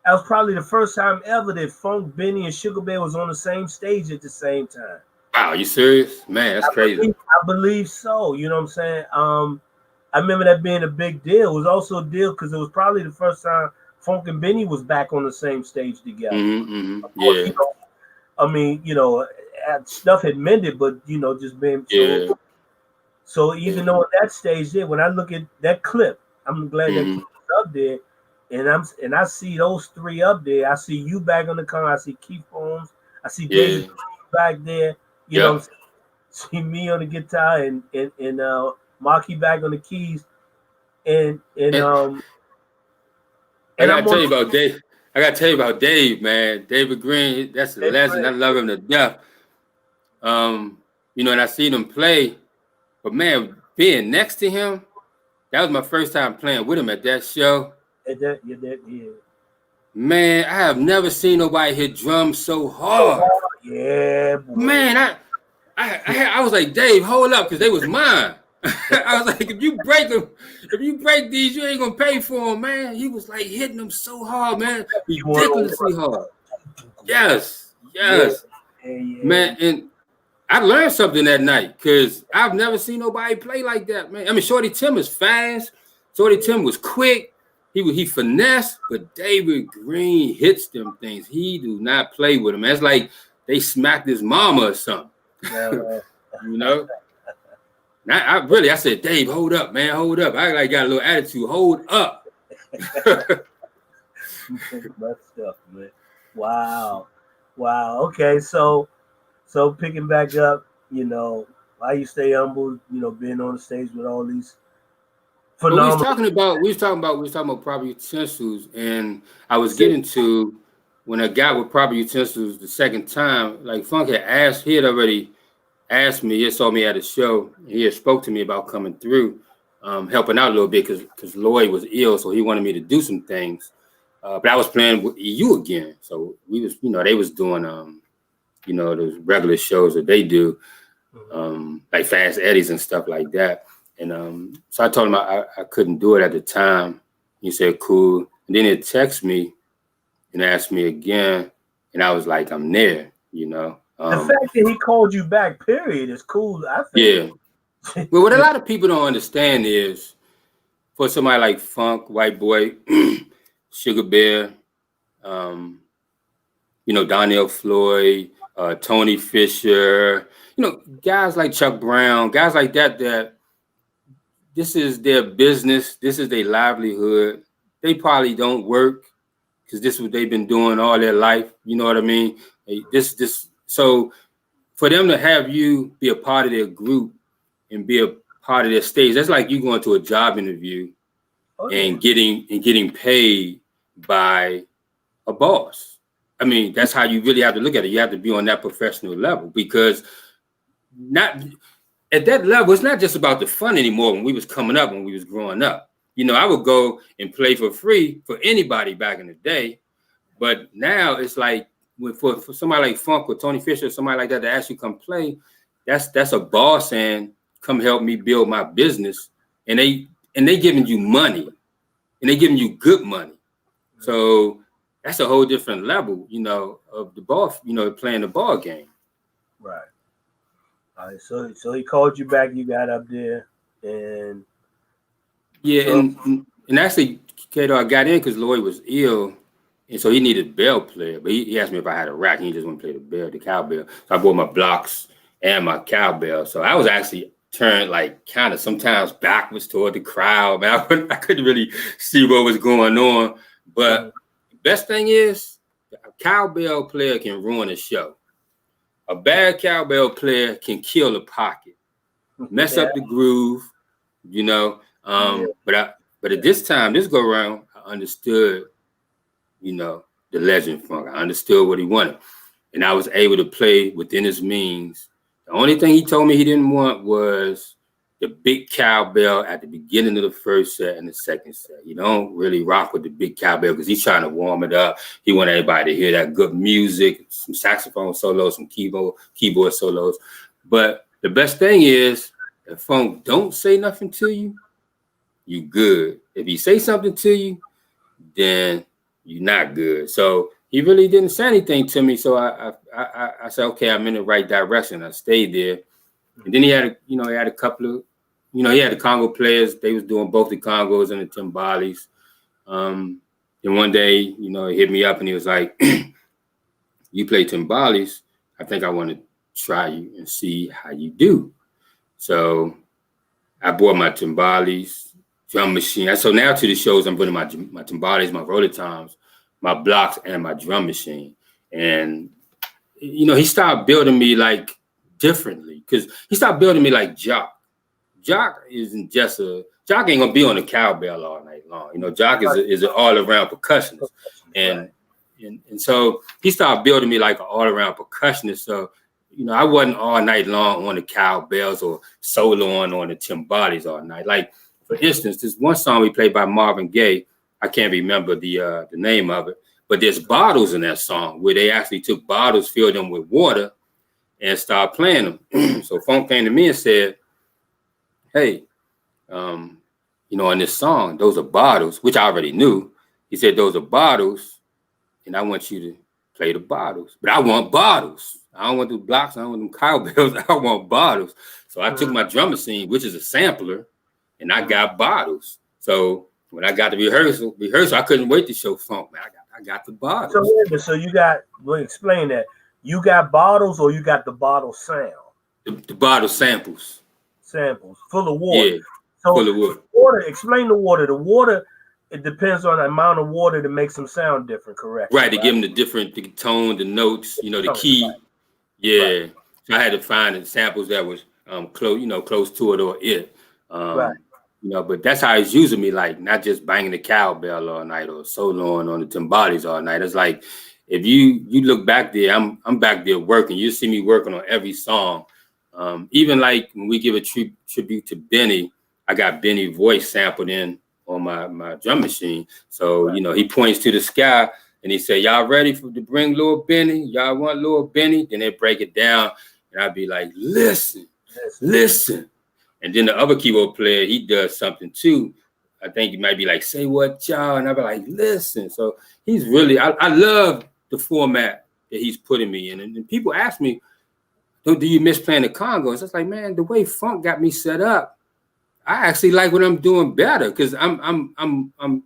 That was probably the first time ever that Funk, Benny, and Sugar Bear was on the same stage at the same time. Wow, you serious? Man, that's crazy. I believe so. You know what I'm saying? I remember that being a big deal. It was also a deal because it was probably the first time Funk and Benny was back on the same stage together. Mm-hmm. Of course, I mean, stuff had mended, but just being so even though at that stage there, when I look at that clip, I'm glad that clip was up there, and I see those three up there. I see you back on the car. I see Keith Holmes. I see David back there. You know, see me on the guitar and Marky back on the keys, and I gotta tell you about Dave. I gotta tell you about Dave, man. David Green, that's a legend. I love him to death. And I seen him play, but man, being next to him, that was my first time playing with him at that show. Man, I have never seen nobody hit drums so hard. Yeah, boy. Man, I was like, Dave, hold up, because they was mine. I was like, if you break these, you ain't gonna pay for them, man. He was like hitting them so hard, man, ridiculously hard. Yes. Yeah. Man, and I learned something that night because I've never seen nobody play like that, man. I mean, Shorty Tim is fast. Shorty Tim was quick. He finessed, but David Green hits them things. He do not play with them. It's like they smacked his mama or something. I said, Dave, hold up, man, hold up. I got a little attitude. Hold up. That stuff, man. Wow. Okay, so picking back up, why you stay humble, being on the stage with all these phenomenal. We was talking about proper utensils, and I was getting to when I got with proper utensils the second time, like Funk had already asked me, he saw me at a show, he had spoke to me about coming through, helping out a little bit because Lloyd was ill, so he wanted me to do some things. But I was playing with EU again, so we was, they was doing, those regular shows that they do, like Fast Eddies and stuff like that. And so I told him I couldn't do it at the time. He said, cool. And then he texted me and asked me again, and I was like, I'm there, The fact that he called you back, period, is cool, I think. Yeah. Well, what a lot of people don't understand is for somebody like Funk, White Boy, Sugar Bear, Donnell Floyd, Tony Fisher, guys like Chuck Brown, guys like that this is their business. This is their livelihood. They probably don't work because this is what they've been doing all their life. You know what I mean? So for them to have you be a part of their group and be a part of their stage, that's like you going to a job interview and getting paid by a boss. I mean, that's how you really have to look at it. You have to be on that professional level because not at that level, it's not just about the fun anymore. When we was coming up, when we was growing up, I would go and play for free for anybody back in the day. But now it's like for somebody like Funk or Tony Fisher or somebody like that to actually come play, that's a boss saying, come help me build my business. And they giving you money, and they giving you good money. So that's a whole different level, you know, of the ball, you know, playing the ball game. Right. All right. So he called you back. You got up there, and and actually, Kato, I got in because Lloyd was ill, and so he needed a bell player. But he asked me if I had a rack. He just want to play the cowbell. So I bought my blocks and my cowbell. So I was actually turned like kind of sometimes backwards toward the crowd. Man, I couldn't really see what was going on. But the best thing is, a cowbell player can ruin a show. A bad cowbell player can kill a pocket, mess up the groove, you know. But at this time, this go around, I understood, you know, the legend Funk. I understood what he wanted, and I was able to play within his means. The only thing he told me he didn't want was the big cowbell at the beginning of the first set and the second set. You don't really rock with the big cowbell because he's trying to warm it up. He wants everybody to hear that good music, some saxophone solos, some keyboard solos. But the best thing is, if Funk don't say nothing to you, you good. If he say something to you, then you're not good. So he really didn't say anything to me. So I said, okay, I'm in the right direction. I stayed there. And then he had a couple of, he had the Congo players. They was doing both the Congos and the timbales. And one day, he hit me up and he was like, you play timbales. I think I want to try you and see how you do. So I bought my timbales, drum machine. So now to the shows, I'm putting my timbales, my roller toms, my blocks, and my drum machine. And, he started building me like differently because he started building me like Jock. Jock isn't just Jock ain't gonna be on the cowbell all night long. Jock is an all-around percussionist. And so he started building me like an all-around percussionist. So, I wasn't all night long on the cowbells or soloing on the timbales all night. Like, for instance, there's one song we played by Marvin Gaye. I can't remember the name of it, but there's bottles in that song where they actually took bottles, filled them with water, and started playing them. So Funk came to me and said, hey, in this song, those are bottles, which I already knew. He said, those are bottles, and I want you to play the bottles. But I want bottles. I don't want the blocks. I don't want them cowbells. I want bottles. So I took my drum machine, which is a sampler, and I got bottles. So when I got to rehearsal, I couldn't wait to show Funk. Man, I got the bottles. So you got, explain that. You got bottles or you got the bottle sound? The bottle samples. Samples, full of water. Yeah, so full of water. Water, explain the water. The water, it depends on the amount of water that makes them sound different, correct? Right, to give them the tone, the notes, the key. Right. Yeah. Right. So I had to find the samples that was close to it or it. Right. But that's how he's using me, like not just banging the cowbell all night or soloing on the timbales all night. It's like if you look back there, I'm back there working. You see me working on every song. Even like when we give a tribute to Benny, I got Benny voice sampled in on my drum machine. So he points to the sky and he said, "Y'all ready to bring Lil Benny? Y'all want Lil Benny?" Then they break it down, and I'd be like, "Listen." And then the other keyboard player, he does something too. I think he might be like, "Say what, y'all?" And I'll be like, "Listen." So he's really, I love the format that he's putting me in. And people ask me, do you miss playing the Congos? It's like, man, the way Funk got me set up, I actually like what I'm doing better because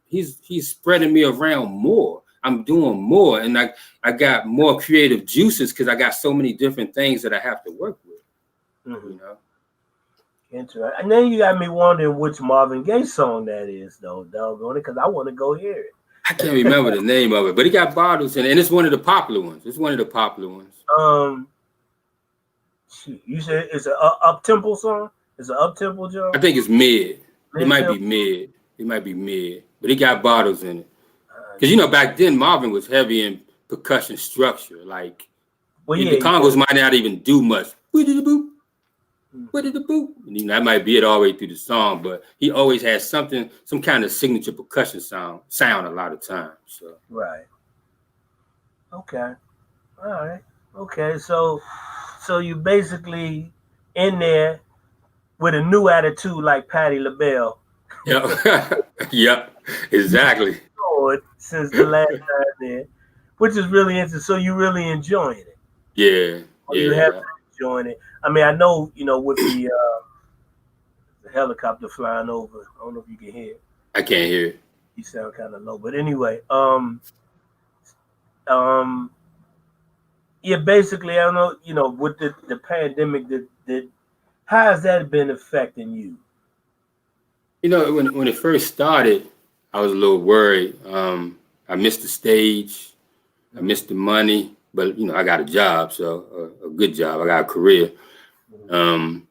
he's spreading me around more. I'm doing more, and I got more creative juices because I got so many different things that I have to work with. Mm-hmm. Interesting. And then you got me wondering which Marvin Gaye song that is, though, doggone it, because I want to go hear it. I can't remember the name of it, but he got bottles in it, and it's one of the popular ones. You said it's an up-tempo song? It's an up-tempo job? I think it's mid. It might be mid. But it got bottles in it. Because, back then, Marvin was heavy in percussion structure. Like, the Congos might not even do much. Boop. That might be it all the way through the song, but he always has some kind of signature percussion sound a lot of times. So. Right. Okay. All right. Okay. So you basically in there with a new attitude like Patti LaBelle. Yep. Yep. Exactly. Forward since the last time there, which is really interesting. So you really enjoying it? Yeah. Or you have Yeah. been enjoying it? I mean, I know with the helicopter flying over. I don't know if you can hear it. I can't hear it. You sound kind of low, but anyway, um, yeah. Basically, I don't know. With the pandemic, that how has that been affecting you? When it first started, I was a little worried. I missed the stage. I missed the money, but I got a job, so a good job. I got a career. Um,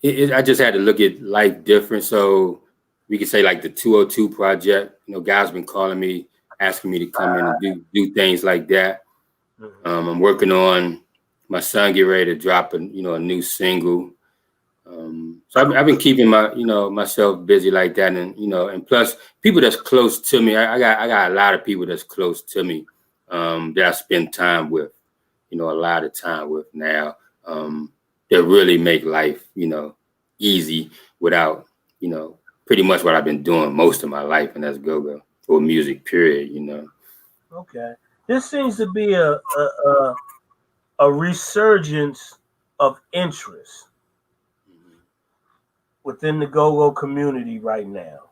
I just had to look at life different. So we could say like the 202 project. Guys been calling me, asking me to come in and do things like that. I'm working on my son get ready to drop a new single. So I've been keeping myself busy like that, and plus people that's close to me. I got a lot of people that's close to me that I spend time with, a lot of time with now. That really make life, easy without, pretty much what I've been doing most of my life, and that's go-go or music, period. Okay, this seems to be a resurgence of interest within the go-go community right now,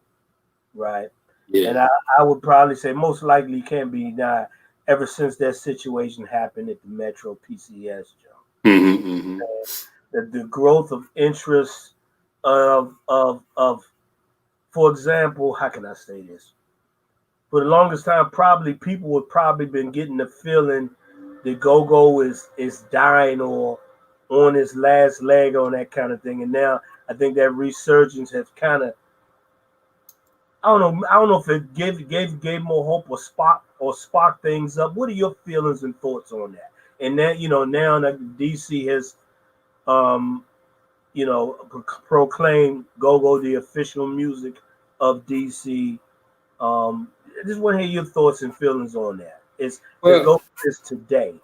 right? Yeah. And I would probably say most likely can't be denied ever since that situation happened at the Metro PCS job. The growth of interest of for example, how can I say this? For the longest time, probably people would probably been getting the feeling that go-go is dying or on its last leg on that kind of thing. And now I think that resurgence has kind of I don't know if it gave more hope or spark things up. What are your feelings and thoughts on that? And that now that DC has proclaimed go-go the official music of DC. I just want to hear your thoughts and feelings on that. It's go is today.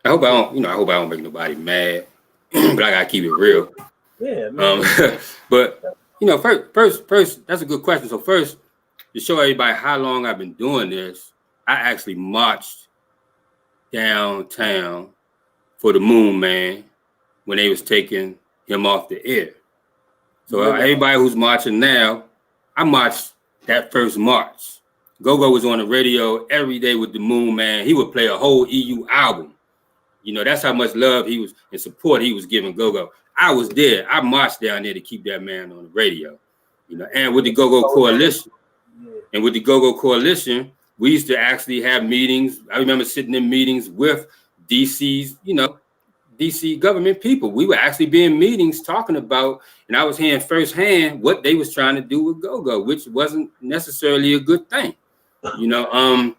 I hope I don't make nobody mad, but I gotta keep it real. Yeah, man. But first, that's a good question. So first, to show everybody how long I've been doing this, I actually marched downtown for the Moon Man when they was taking him off the air. So everybody who's marching now, I marched that first march. Go-Go was on the radio every day with the Moon Man. He would play a whole EU album. That's how much love he was and support he was giving Go-Go. I was there. I marched down there to keep that man on the radio. And with the Go-Go Coalition, we used to actually have meetings. I remember sitting in meetings with DC's, DC government people. We were actually being meetings talking about, and I was hearing firsthand what they was trying to do with go-go, which wasn't necessarily a good thing, and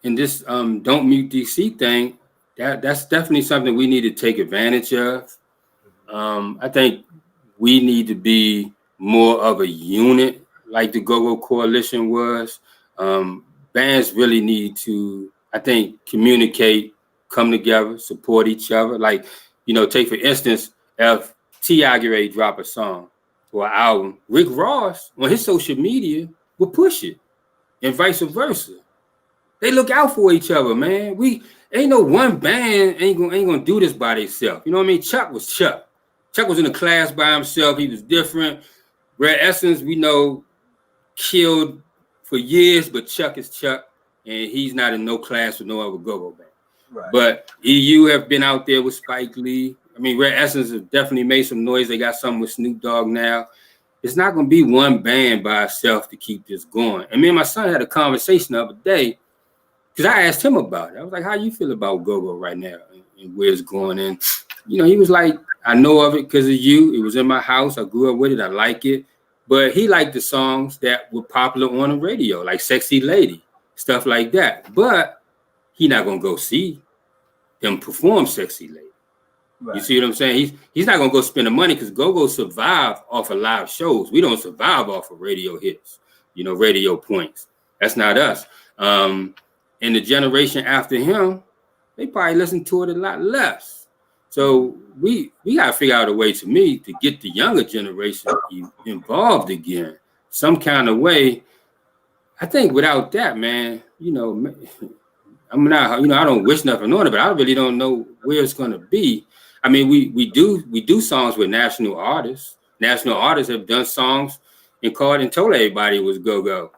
this don't mute DC thing, that's definitely something we need to take advantage of. I think we need to be more of a unit like the Go-Go Coalition was. Bands really need to, I think, communicate, come together, support each other. Like, take for instance, if T.I. get ready to drop a song or an album, Rick Ross on his social media will push it, and vice versa. They look out for each other, man. We ain't no one band ain't gonna do this by themselves. You know what I mean? Chuck was Chuck. Chuck was in a class by himself. He was different. Red Essence, we know, killed for years, but Chuck is Chuck, and he's not in no class with no other go-go band. Right. But EU have been out there with Spike Lee. I mean, Red Essence have definitely made some noise. They got something with Snoop Dogg now. It's not going to be one band by itself to keep this going. And me and my son had a conversation the other day because I asked him about it. I was like, how you feel about go-go right now and where it's going? And, he was like, I know of it because of you. It was in my house. I grew up with it. I like it. But he liked the songs that were popular on the radio, like Sexy Lady, stuff like that. But he not going to go see them perform Sexy Lady. Right. You see what I'm saying? He's not going to go spend the money because go-go survive off of live shows. We don't survive off of radio hits, radio points. That's not us. And and the generation after him, they probably listen to it a lot less. So we got to figure out a way, to me, to get the younger generation involved again, some kind of way. I think without that, man, I'm not, I don't wish nothing on it, but I really don't know where it's going to be. I mean, we do songs with national artists. National artists have done songs and called and told everybody it was go-go.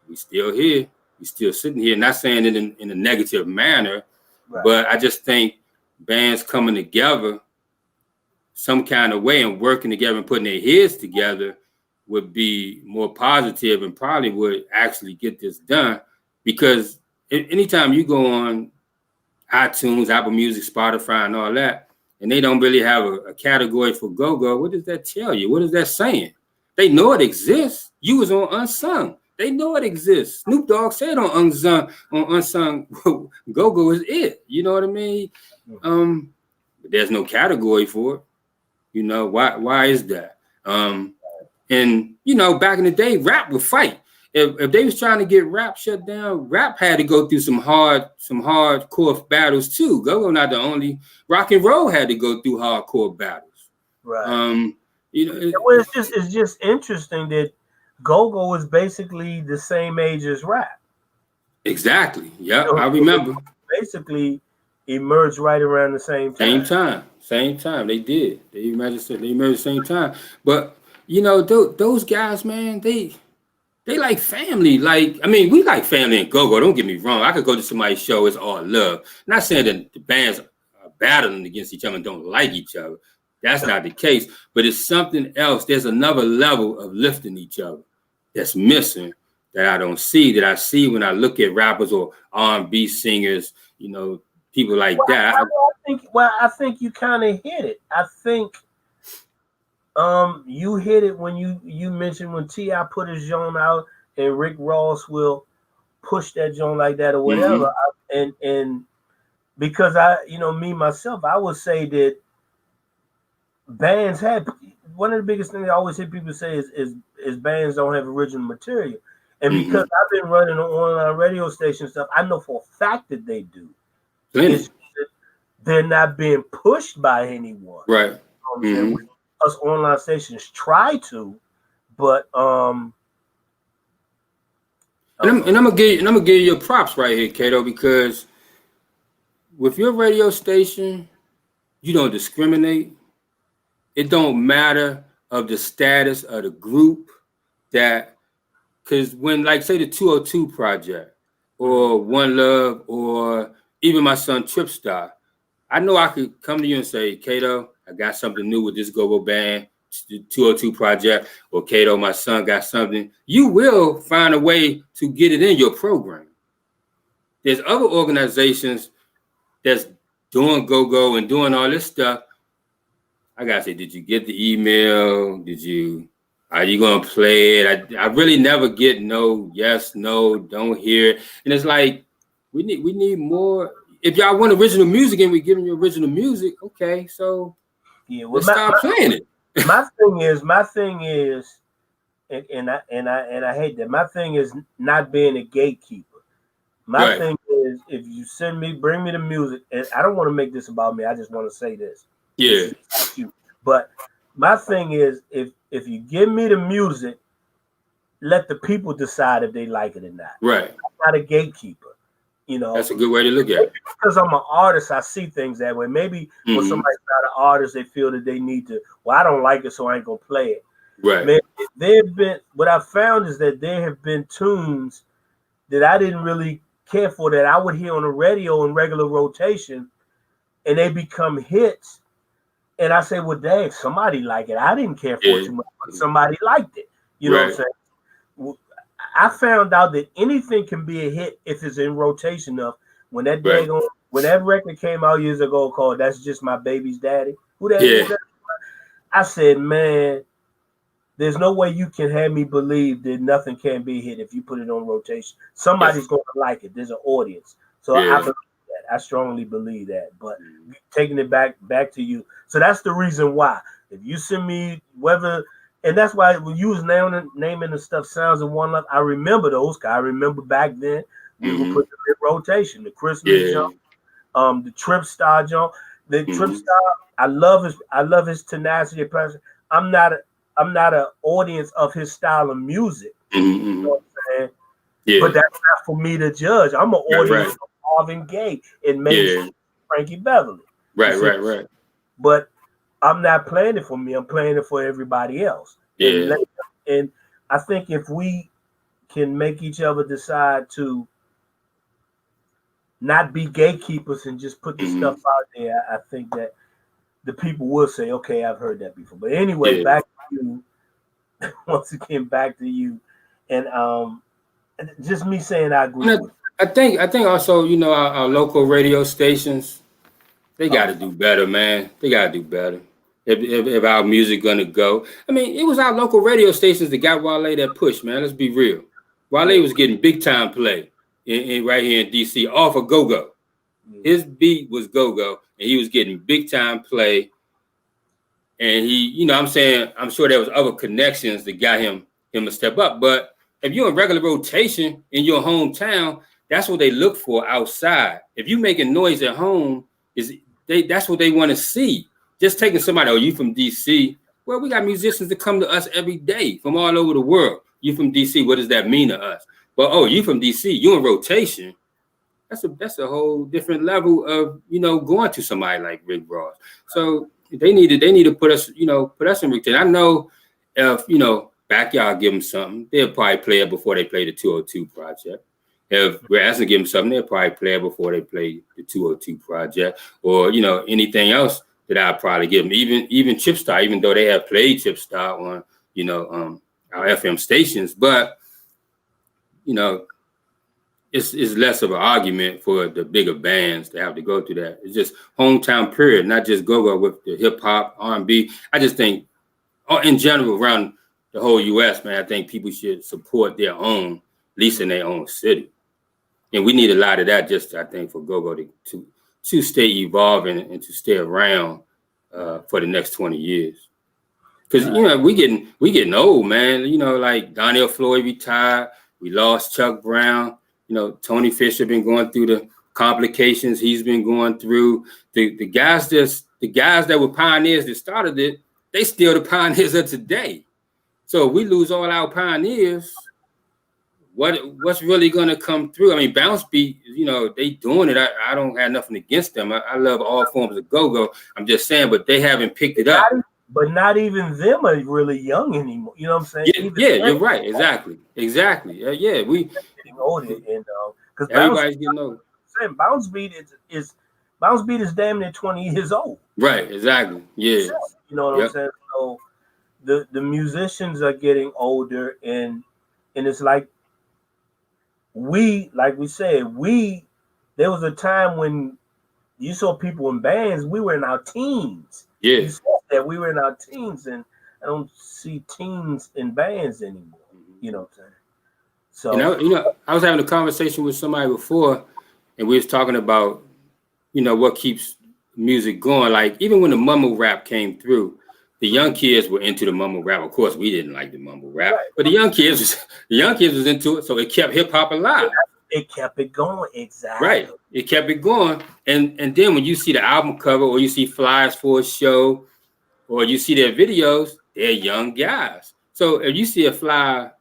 We still here. We still sitting here. Not saying it in a negative manner, right. But I just think bands coming together some kind of way and working together and putting their heads together would be more positive and probably would actually get this done. Because anytime you go on iTunes, Apple Music, Spotify, and all that, and they don't really have a category for go-go, what does that tell you? What is that saying? They know it exists. You was on Unsung. They know it exists. Snoop Dogg said on Unsung, go-go is it. You know what I mean? But there's no category for it. Why is that? And back in the day, rap would fight. If they was trying to get rap shut down, rap had to go through some hardcore battles too. Go-go not the only. Rock and roll had to go through hardcore battles. Right. It's just interesting that go-go is basically the same age as rap. Exactly. Yeah, I remember. Basically emerged right around the same time. Same time. They did. They emerged at the same time. But those guys, man, they like family. Like, I mean, we like family and go-go. Don't get me wrong. I could go to somebody's show. It's all love. Not saying that the bands are battling against each other and don't like each other. That's not the case. But it's something else. There's another level of lifting each other that's missing that I don't see, that I see when I look at rappers or R&B singers, people like that. I think you kind of hit it. I think you hit it when you mentioned when T.I. put his joint out and Rick Ross will push that joint like that or whatever. Mm-hmm. And because me myself, I would say that bands had one of the biggest things I always hear people say is bands don't have original material. And because I've been running an online radio station stuff, I know for a fact that they do. They're not being pushed by anyone. Right. Us online stations try to, but and I'm gonna give you your props right here, Kato, because with your radio station, you don't discriminate. It don't matter of the status of the group because when, like, say the 202 Project or One Love or even my son Tripstar, I know I could come to you and say, Kato, I got something new with this go-go band, the 202 Project, or Kato, my son, got something. You will find a way to get it in your program. There's other organizations that's doing go-go and doing all this stuff. I gotta say, did you get the email? Are you gonna play it? I really never get no, yes, no, don't hear it. And it's like, we need more. If y'all want original music and we're giving you original music, okay, so yeah, let's start playing it. My thing is, and I hate that. My thing is not being a gatekeeper. My thing is, if you bring me the music, and I don't want to make this about me. I just want to say this. Yeah. But my thing is, if you give me the music, let the people decide if they like it or not. Right. I'm not a gatekeeper. That's a good way to look at it. Because I'm an artist, I see things that way. Maybe when somebody's not an artist, they feel that they need to. Well, I don't like it, so I ain't gonna play it. Right. Man, what I found is that there have been tunes that I didn't really care for that I would hear on the radio in regular rotation, and they become hits. And I say, well, dang, somebody like it. I didn't care for it too much, but somebody liked it. You know what I'm saying? I found out that anything can be a hit if it's in rotation enough. When that record came out years ago called "That's Just My Baby's Daddy," who that is? I said, man, there's no way you can have me believe that nothing can be a hit if you put it on rotation. Somebody's going to like it. There's an audience, so I believe that. I strongly believe that. But taking it back to you, so that's the reason why. If you send me and that's why when you was naming the stuff, Sounds of One Love, I remember those. I remember back then We will put them in rotation. The Christmas jump, the Trip Star jump. The Trip Star, I love his tenacity. I'm not an audience of his style of music. You know what I'm saying? Yeah. But that's not for me to judge. I'm an audience of Marvin Gaye and maybe Frankie Beverly. Right. But I'm not playing it for me. I'm playing it for everybody else. Yeah. And I think if we can make each other decide to not be gatekeepers and just put the stuff out there, I think that the people will say, okay, I've heard that before. But anyway, back to you. Once again, back to you. And just me saying I agree with you. I think also, you know, our local radio stations, they got to do better, man. They got to do better. If our music gonna go. I mean, it was our local radio stations that got Wale that push, man. Let's be real. Wale was getting big time play in right here in DC off of Go-Go. His beat was Go-Go, and he was getting big time play. And he, you know what I'm saying, I'm sure there was other connections that got him a step up. But if you're in regular rotation in your hometown, that's what they look for outside. If you making noise at home, that's what they want to see. Just taking somebody, oh, you from DC? Well, we got musicians that come to us every day from all over the world. You from DC? What does that mean to us? But oh, you from DC? You in rotation? That's a whole different level of, you know, going to somebody like Rick Ross. So they need to put us in rotation. I know if, you know, Backyard give them something, they'll probably play it before they play the 202 project. If we're asking to give them something, they'll probably play it before they play the 202 project, or, you know, anything else that I'll probably give them. Even Chip Star, even though they have played Chip Star on, you know, our FM stations, but, you know, it's less of an argument for the bigger bands to have to go through that. It's just hometown period, not just go with the hip hop, R&B. I just think, in general, around the whole U.S., man, I think people should support their own, at least in their own city. And we need a lot of that, just, I think, for go-go to stay evolving and to stay around for the next 20 years. Because, you know, we getting old, man. You know, like Donnell Floyd retired. We lost Chuck Brown. You know, Tony Fisher been going through the complications he's been going through. The guys that were pioneers that started it, they still the pioneers of today. So if we lose all our pioneers, what's really gonna come through? I mean, Bounce Beat, you know, they doing it. I don't have nothing against them. I love all forms of go-go. I'm just saying, but they haven't picked it up. But not even them are really young anymore. You know what I'm saying? Yeah, you're right. Exactly. Yeah, we getting older, and because everybody's getting older. Bounce Beat is damn near 20 years old. Right. Exactly. Yeah. You know what I'm saying? So the musicians are getting older, and it's like we said, there was a time when you saw people in bands, we were in our teens. Yeah. You saw that we were in our teens, and I don't see teens in bands anymore. You know what I'm saying? So you know, I was having a conversation with somebody before, and we was talking about, you know, what keeps music going. Like, even when the mumble rap came through, the young kids were into the mumble rap. Of course, we didn't like the mumble rap, but the young kids was into it, so it kept hip hop alive. It kept it going, exactly. Right, it kept it going, and then when you see the album cover, or you see flyers for a show, or you see their videos, they're young guys. So if you see a flyer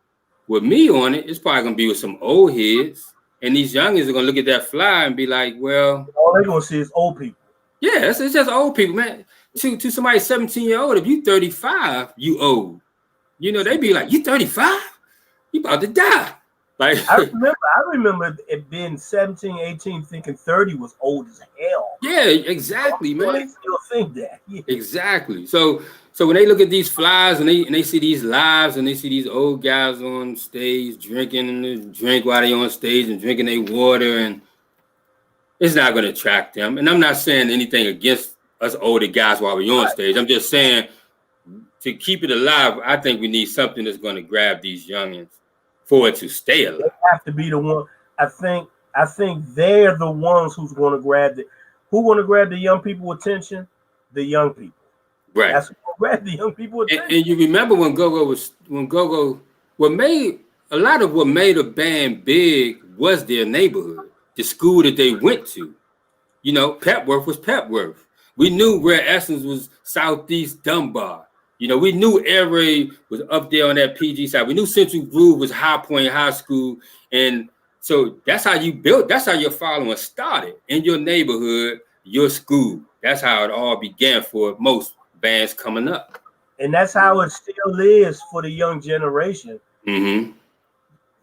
with me on it, it's probably gonna be with some old heads, and these youngins are gonna look at that flyer and be like, "Well, all they're gonna see is old people." Yeah, it's just old people, man. To somebody 17-year-old, if you 35, you old. You know, they be like, "You 35? You about to die." Like, I remember it being 17, 18, thinking 30 was old as hell. Yeah, exactly, man. I still think that. Yeah. Exactly. So when they look at these flyers and they see these lives and they see these old guys on stage drinking and drink while they on stage and drinking their water, and it's not going to attract them. And I'm not saying anything against us older guys while we're on stage. I'm just saying, to keep it alive, I think we need something that's going to grab these youngins for it to stay alive. They have to be the one. I think they're the ones who's going to grab the young people attention? The young people. Right. That's what grab the young people attention. And you remember when Go-Go what made a band big was their neighborhood, the school that they went to. You know, Pepworth was Pepworth. We knew where Essence was Southeast Dunbar. You know, we knew Air Raid was up there on that PG side. We knew Central Groove was High Point High School. And so that's how you built, that's how your following started in your neighborhood, your school. That's how it all began for most bands coming up. And that's how it still is for the young generation,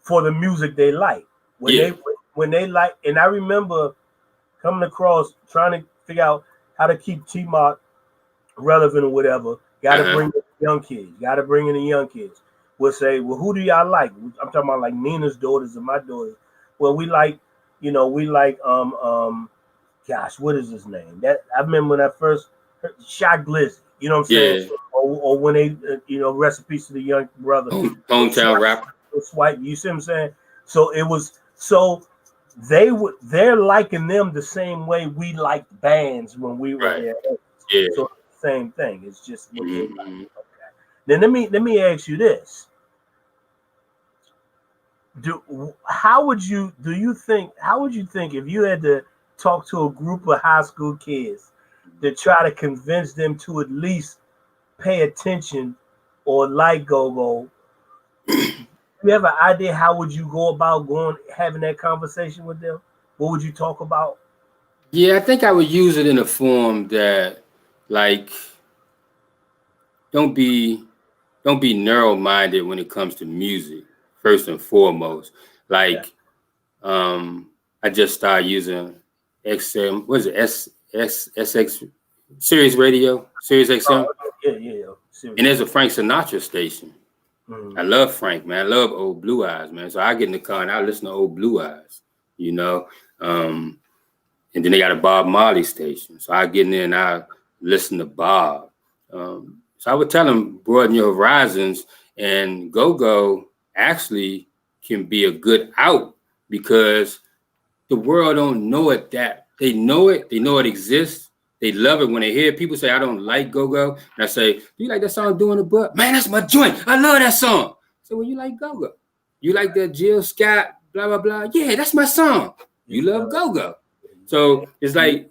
for the music they like. When they like, and I remember coming across trying to figure out how to keep T-Mark relevant or whatever. Got to bring in the young kids. Got to bring in the young kids. We'll say, well, who do y'all like? I'm talking about like Nina's daughters and my daughters. Well, we like, gosh, what is his name? That I remember when I first heard Shot Glizzy. You know what I'm saying? Yeah. Or when they, recipes to the young brother. Hometown rapper. Swipe. You see what I'm saying? So it was they're liking them the same way we liked bands when we were there. Yeah. So same thing. It's just what they like. Okay. Then let me ask you this. How would you think if you had to talk to a group of high school kids to try to convince them to at least pay attention or like go-go? You have an idea how would you go about having that conversation with them? What would you talk about? Yeah, I think I would use it in a form that, like, don't be narrow-minded when it comes to music, first and foremost. Like, I just started using XM, what is it, SX, Sirius Radio, Sirius XM. Yeah. And there's a Frank Sinatra station. I love Frank, man. I love Old Blue Eyes, man. So I get in the car and I listen to Old Blue Eyes, and then they got a Bob Marley station. So I get in there and I listen to Bob. So I would tell them, broaden your horizons, and go-go actually can be a good out because the world don't know it that. They know it exists. They love it when they hear people say, I don't like go-go. And I say, do you like that song, Doing the Butt? Man, that's my joint. I love that song. So, well, you like go-go. You like that Jill Scott, blah, blah, blah. Yeah, that's my song. You love go-go. So it's like,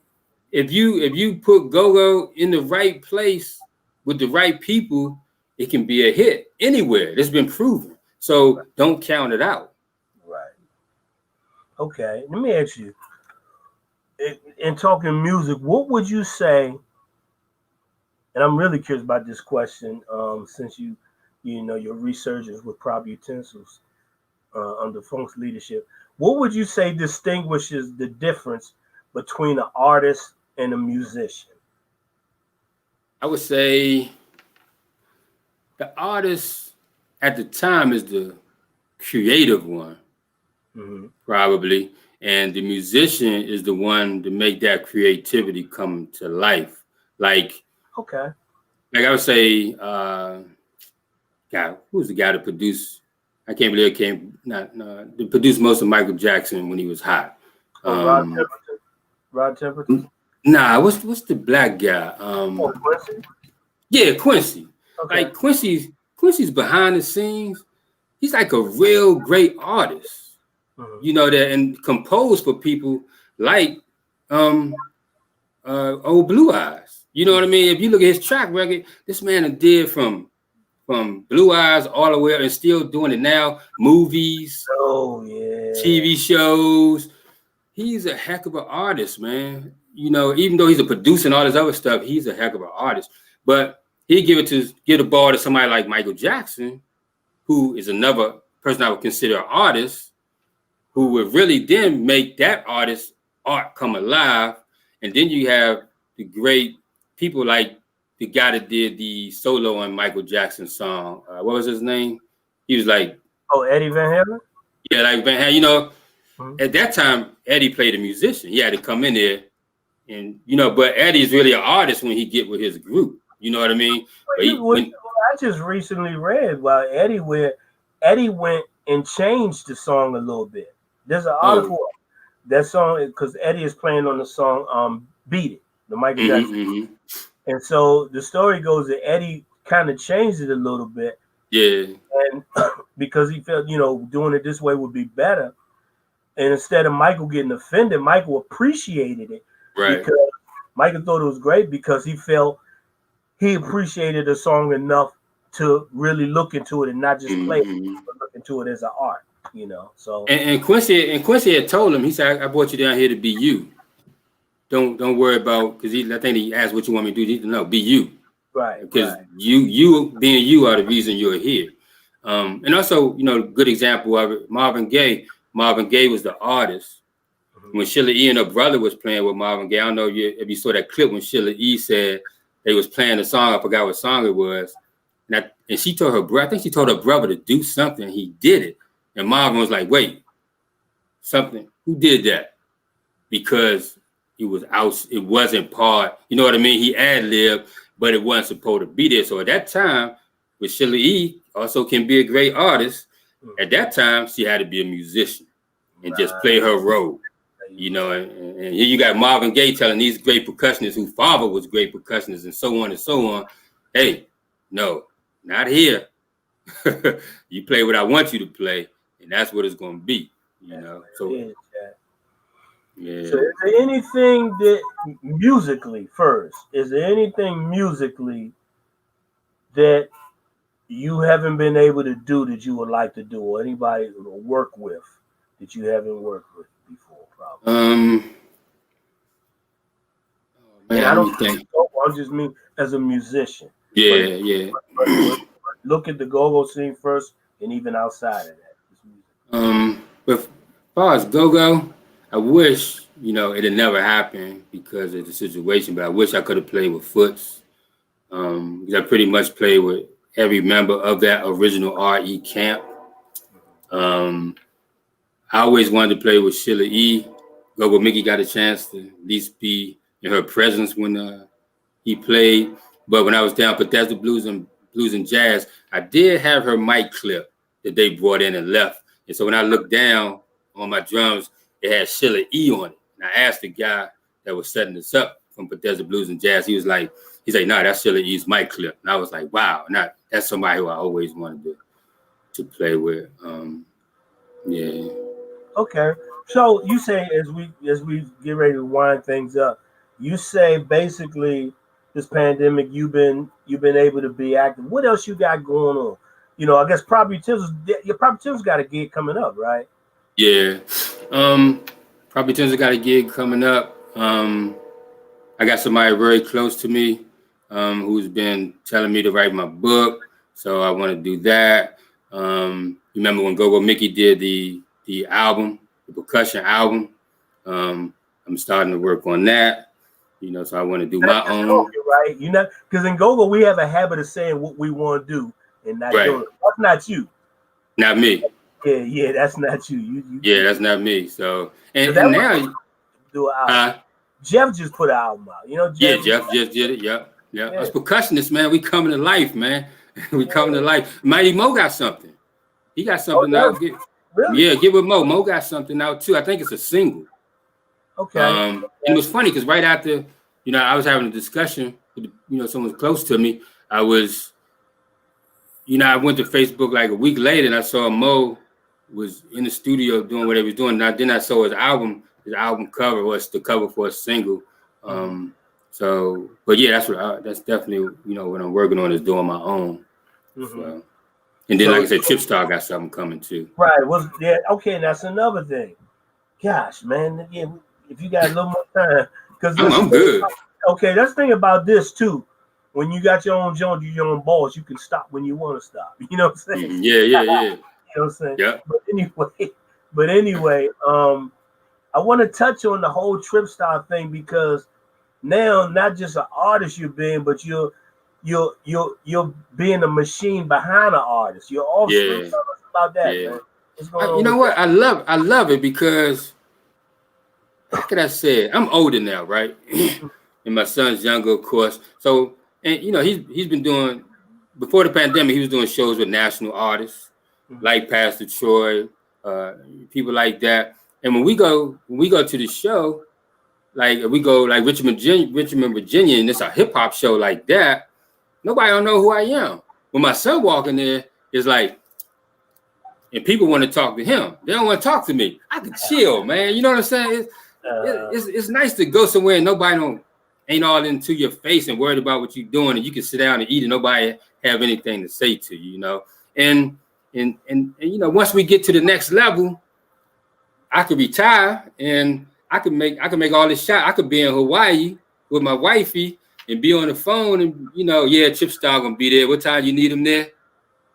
if you put go-go in the right place with the right people, it can be a hit anywhere. It's been proven. So don't count it out. Right. Okay. Let me ask you. In talking music, what would you say? And I'm really curious about this question, since your researchers with probably Utensils under Funk's leadership. What would you say distinguishes the difference between an artist and a musician? I would say the artist at the time is the creative one, probably. And the musician is the one to make that creativity come to life. Like I would say, God, who's the guy that produced? I can't believe to produce most of Michael Jackson when he was hot. Rod Temperton? Nah, what's the black guy? Quincy? Yeah, Quincy. Okay. Like Quincy's behind the scenes. He's like a real great artist. That and compose for people like Old Blue Eyes. You know what I mean? If you look at his track record, this man did from Blue Eyes all the way up and still doing it now. Movies, TV shows. He's a heck of an artist, man. Even though he's a producer and all this other stuff, he's a heck of an artist. But he give the ball to somebody like Michael Jackson, who is another person I would consider an artist, who would really then make that artist's art come alive. And then you have the great people like the guy that did the solo on Michael Jackson's song. What was his name? He was like... Oh, Eddie Van Halen? Yeah, like Van Halen. At that time, Eddie played a musician. He had to come in there. And, but Eddie's really an artist when he get with his group. You know what I mean? I just recently read about Eddie where Eddie went and changed the song a little bit. There's an article that song because Eddie is playing on the song "Beat It," the Michael Jackson, and so the story goes that Eddie kind of changed it a little bit, and because he felt doing it this way would be better, And instead of Michael getting offended, Michael appreciated it. Right. Because Michael thought it was great because he felt he appreciated the song enough to really look into it and not just play it, but look into it as an art, you know. So and Quincy had told him, he said, I brought you down here to be you. Don't worry about, because I think he asked what you want me to do. You need to know, be you. Right. Because you being you are the reason you're here. And also, you know, good example of it, Marvin Gaye. Marvin Gaye was the artist. When Sheila E. and her brother was playing with Marvin Gaye, I don't know if you saw that clip when Sheila E. said they was playing a song, I forgot what song it was. And she told her brother, I think she told her brother to do something. He did it. And Marvin was like, wait, something, who did that? Because it was out, it wasn't part, you know what I mean? He ad-libbed, but it wasn't supposed to be there. So at that time, with Sheila E. also can be a great artist, at that time, she had to be a musician and just play her role. You know, and here you got Marvin Gaye telling these great percussionists whose father was great percussionist and so on and so on, hey, no, not here. You play what I want you to play, and that's what it's going to be, you know. So, yeah. So is there anything that musically first, is there anything musically that you haven't been able to do that you would like to do, or anybody to work with that you haven't worked with before? Probably. Man, I don't think I just mean as a musician. Yeah. But look at the go-go scene first, and even outside of that. But as far as go-go, I wish, you know, it had never happened because of the situation, but I wish I could have played with Foots. Because I pretty much played with every member of that original RE camp. I always wanted to play with Sheila E. Go-Go Mickey got a chance to at least be in her presence when he played. But when I was down Bethesda Blues and Jazz, I did have her mic clip that they brought in and left. And so when I looked down on my drums, it had Sheila E. on it. And I asked the guy that was setting this up from Bethesda Blues and Jazz, he's like, nah, that's Sheila E.'s mic clip. And I was like, wow, that's somebody who I always wanted to play with. Yeah. Okay. So you say as we get ready to wind things up, you say basically this pandemic you've been able to be active. What else you got going on? You know, I guess your Utensils got a gig coming up, right? Yeah. Utensils got a gig coming up. I got somebody very close to me who's been telling me to write my book. So I want to do that. Remember when Go-Go Mickey did the album, the percussion album? I'm starting to work on that. You know, so I want to do my own. Right? You know, because in Go-Go we have a habit of saying what we want to do and not doing it. That's not you. Not me. Yeah, that's not you. Yeah, that's not me. So and now you do an album. Jeff just put an album out. You know, Jeff just did it. Yeah. Us percussionists, man, we coming to life, man. We coming to life. Mighty Mo got something. He got something out. Really? Yeah, get with Mo. Mo got something out too. I think it's a single. Okay. And it was funny because right after, you know, I was having a discussion with, you know, someone close to me. I was, you know, I went to Facebook like a week later and I saw Mo was in the studio doing what he was doing. Now, then I saw his album cover was the cover for a single. So, but yeah, that's definitely, you know, what I'm working on is doing my own. So, and then, like I said, Tripstar got something coming too. Right. Okay, that's another thing. Gosh, man, yeah, if you got a little more time, because I'm good. Okay, that's the thing about this too. When you got your own joint, your own balls, you can stop when you want to stop. You know what I'm saying? Yeah. You know what I'm saying? Yeah. But anyway, I want to touch on the whole Tripstar thing because now not just an artist you're being, but you're being a machine behind an artist. You're also tell us about that, man. What's going on? You know what? I love it because how could I say it? I'm older now, right? And my son's younger, of course. So, and you know, he's been doing before the pandemic, he was doing shows with national artists like Pastor Troy, people like that. And when we go to the show, like we go like Richmond, Virginia, and it's a hip hop show like that, nobody don't know who I am. When my son walking there, it's like, and people want to talk to him. They don't want to talk to me. I can chill, man. You know what I'm saying? It's nice to go somewhere and nobody ain't all into your face and worried about what you're doing, and you can sit down and eat and nobody have anything to say to you, you know. And you know, once we get to the next level, I could retire and I could make all this shot. I could be in Hawaii with my wifey and be on the phone and, you know, yeah, Chip Star gonna be there. What time you need him there?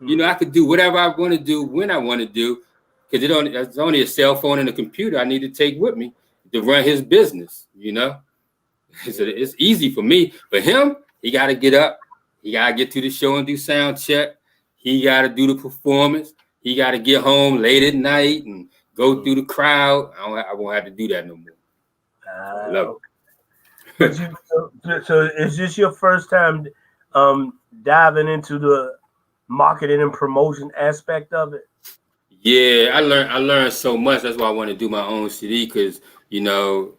You know, I could do whatever I want to do when I want to do, because it's only a cell phone and a computer I need to take with me to run his business, you know. So it's easy for me. For him, he got to get up. He got to get to the show and do sound check. He got to do the performance. He got to get home late at night and go through the crowd. I won't have to do that no more. I love it. So is this your first time diving into the marketing and promotion aspect of it? Yeah, I learned so much. That's why I want to do my own CD, because, you know,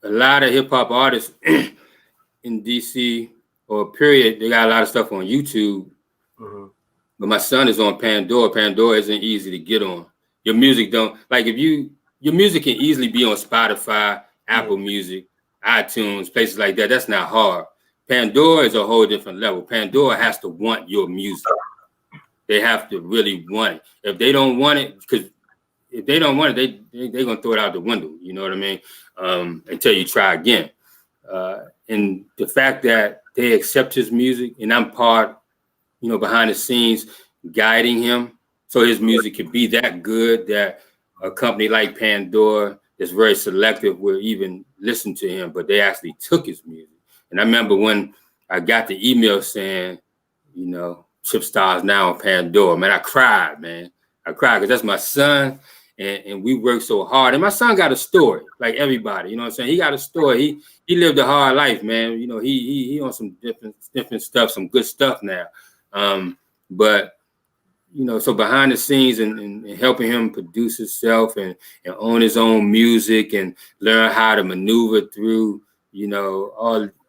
a lot of hip hop artists in DC or period, they got a lot of stuff on YouTube. But my son is on Pandora. Pandora isn't easy to get on. Your music don't, like, your music can easily be on Spotify, Apple Music, iTunes, places like that. That's not hard. Pandora is a whole different level. Pandora has to want your music. They have to really want it. If they don't want it, because if they don't want it, they're gonna throw it out the window. You know what I mean? Until you try again. And the fact that they accept his music, and I'm part, you know, behind the scenes, guiding him, so his music can be that good that a company like Pandora is very selective will even listen to him, but they actually took his music. And I remember when I got the email saying, you know, Chip Star is now on Pandora, man, I cried, man. I cried because that's my son, and we worked so hard. And my son got a story, like everybody, you know what I'm saying? He got a story. He lived a hard life, man. You know, he on some different stuff, some good stuff now. But, you know, so behind the scenes and helping him produce himself and own his own music and learn how to maneuver through, you know,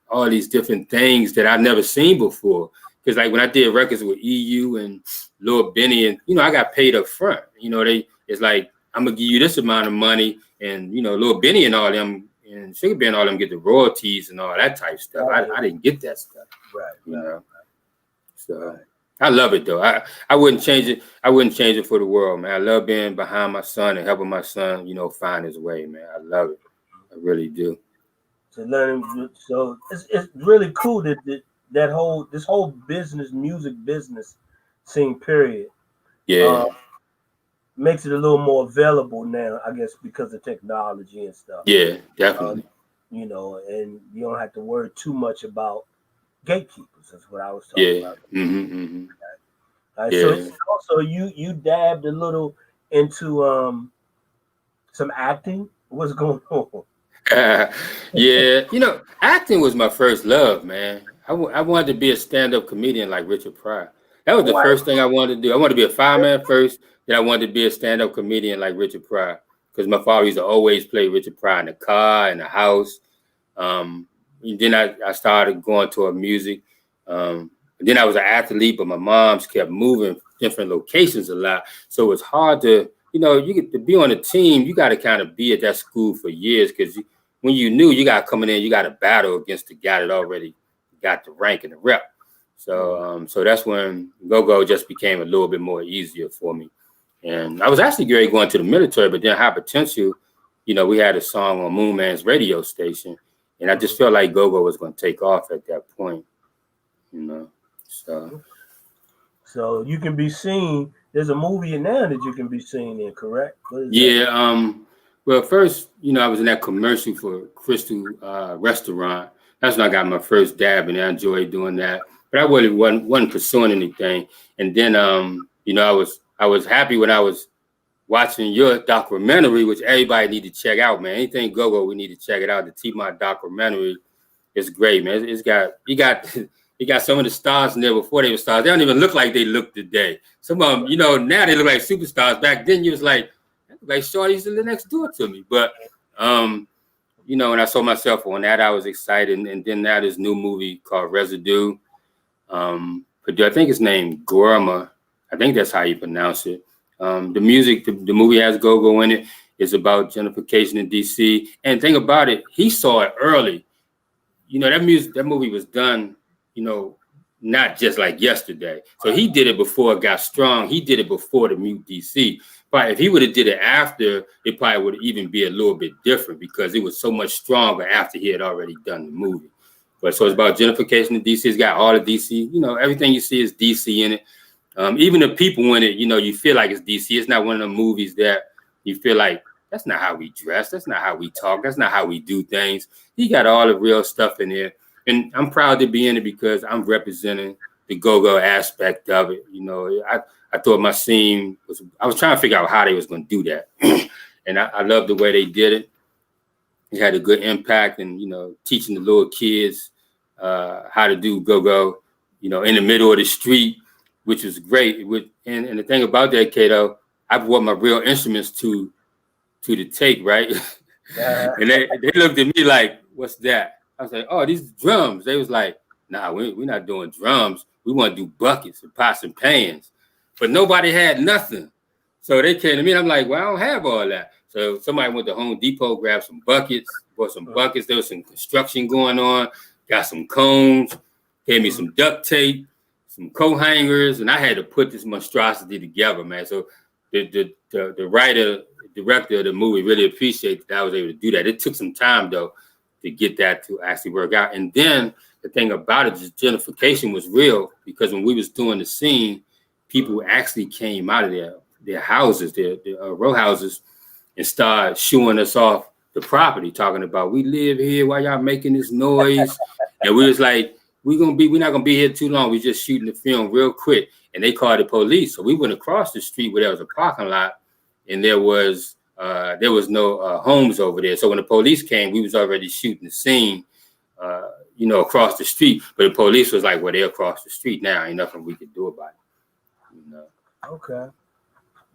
all these different things that I've never seen before. Because like when I did records with EU and Lil Benny, and, you know, I got paid up front. You know, it's like, I'm going to give you this amount of money. And, you know, Lil Benny and all them and Sugar Bear and all them get the royalties and all that type stuff. I didn't get that stuff. Right. You know. So I love it, though. I wouldn't change it. I wouldn't change it for the world, man. I love being behind my son and helping my son, you know, find his way, man. I love it. I really do. So it's really cool that this whole music business scene, period. Yeah. Makes it a little more available now, I guess, because of technology and stuff. Yeah, definitely. You know, and you don't have to worry too much about gatekeepers. That's what I was talking about. So also you dabbed a little into some acting. What's going on? Yeah, you know, acting was my first love, man. I wanted to be a stand-up comedian like Richard Pryor. That was the first thing I wanted to do. I wanted to be a fireman first, then I wanted to be a stand-up comedian like Richard Pryor, because my father used to always play Richard Pryor in the car, in the house. Then I started going toward music. Then I was an athlete, but my mom's kept moving different locations a lot. So it was hard to, you know, you get to be on a team, you got to kind of be at that school for years, because when you knew, you got coming in, you got to battle against the guy that already got the rank and the rep. So so that's when go-go just became a little bit more easier for me. And I was actually going to the military, but then High Potential, you know, we had a song on Moon Man's radio station, and I just felt like go-go was going to take off at that point, you know. So you can be seen. There's a movie now that you can be seen in, correct? Yeah. Well, first, you know, I was in that commercial for Crystal Restaurant. That's when I got my first dab, and I enjoyed doing that. But I really wasn't pursuing anything. And then, you know, I was happy when I was watching your documentary, which everybody need to check out, man. Anything go-go, we need to check it out. The T-Mod documentary is great, man. You got some of the stars in there before they were stars. They don't even look like they look today. Some of them, you know, now they look like superstars. Back then, you was like Shorty's live next door to me. But, you know, when I saw myself on that, I was excited. And then now this new movie called Residue. I think it's named Gorma. I think that's how you pronounce it. The music, the movie has go-go in it. It's about gentrification in DC. And think about it, he saw it early. You know, that movie was done, you know, not just like yesterday. So he did it before it got strong. He did it before the Mute DC. But if he would have did it after, it probably would even be a little bit different because it was so much stronger after he had already done the movie. But so it's about gentrification in DC. It's got all of DC. You know, everything you see is DC in it. Even the people in it, you know, you feel like it's DC. It's not one of the movies that you feel like, that's not how we dress. That's not how we talk. That's not how we do things. He got all the real stuff in there. And I'm proud to be in it because I'm representing the go-go aspect of it. You know, I thought my scene was, I was trying to figure out how they was going to do that. And I love the way they did it. It had a good impact and, you know, teaching the little kids how to do go-go, you know, in the middle of the street, which was great. And the thing about that, Kato, I brought my real instruments to the take, right? And they looked at me like, what's that? I was like, oh, these drums. They was like, nah, we're not doing drums. We want to do buckets and pots and pans. But nobody had nothing. So they came to me and I'm like, well, I don't have all that. So somebody went to Home Depot, grabbed some buckets, bought some buckets. There was some construction going on, got some cones, gave me some duct tape, some coat hangers, and I had to put this monstrosity together, man. So the writer, director of the movie really appreciated that I was able to do that. It took some time though to get that to actually work out. And then the thing about it is gentrification was real because when we was doing the scene, people actually came out of their houses, their row houses, and started shooing us off the property, talking about we live here, why y'all making this noise? And we was like, we're not gonna be here too long. We just shooting the film real quick. And they called the police. So we went across the street where there was a parking lot and there was no homes over there. So when the police came, we was already shooting the scene, you know, across the street. But the police was like, well, they're across the street now. Ain't nothing we could do about it. You know? Okay.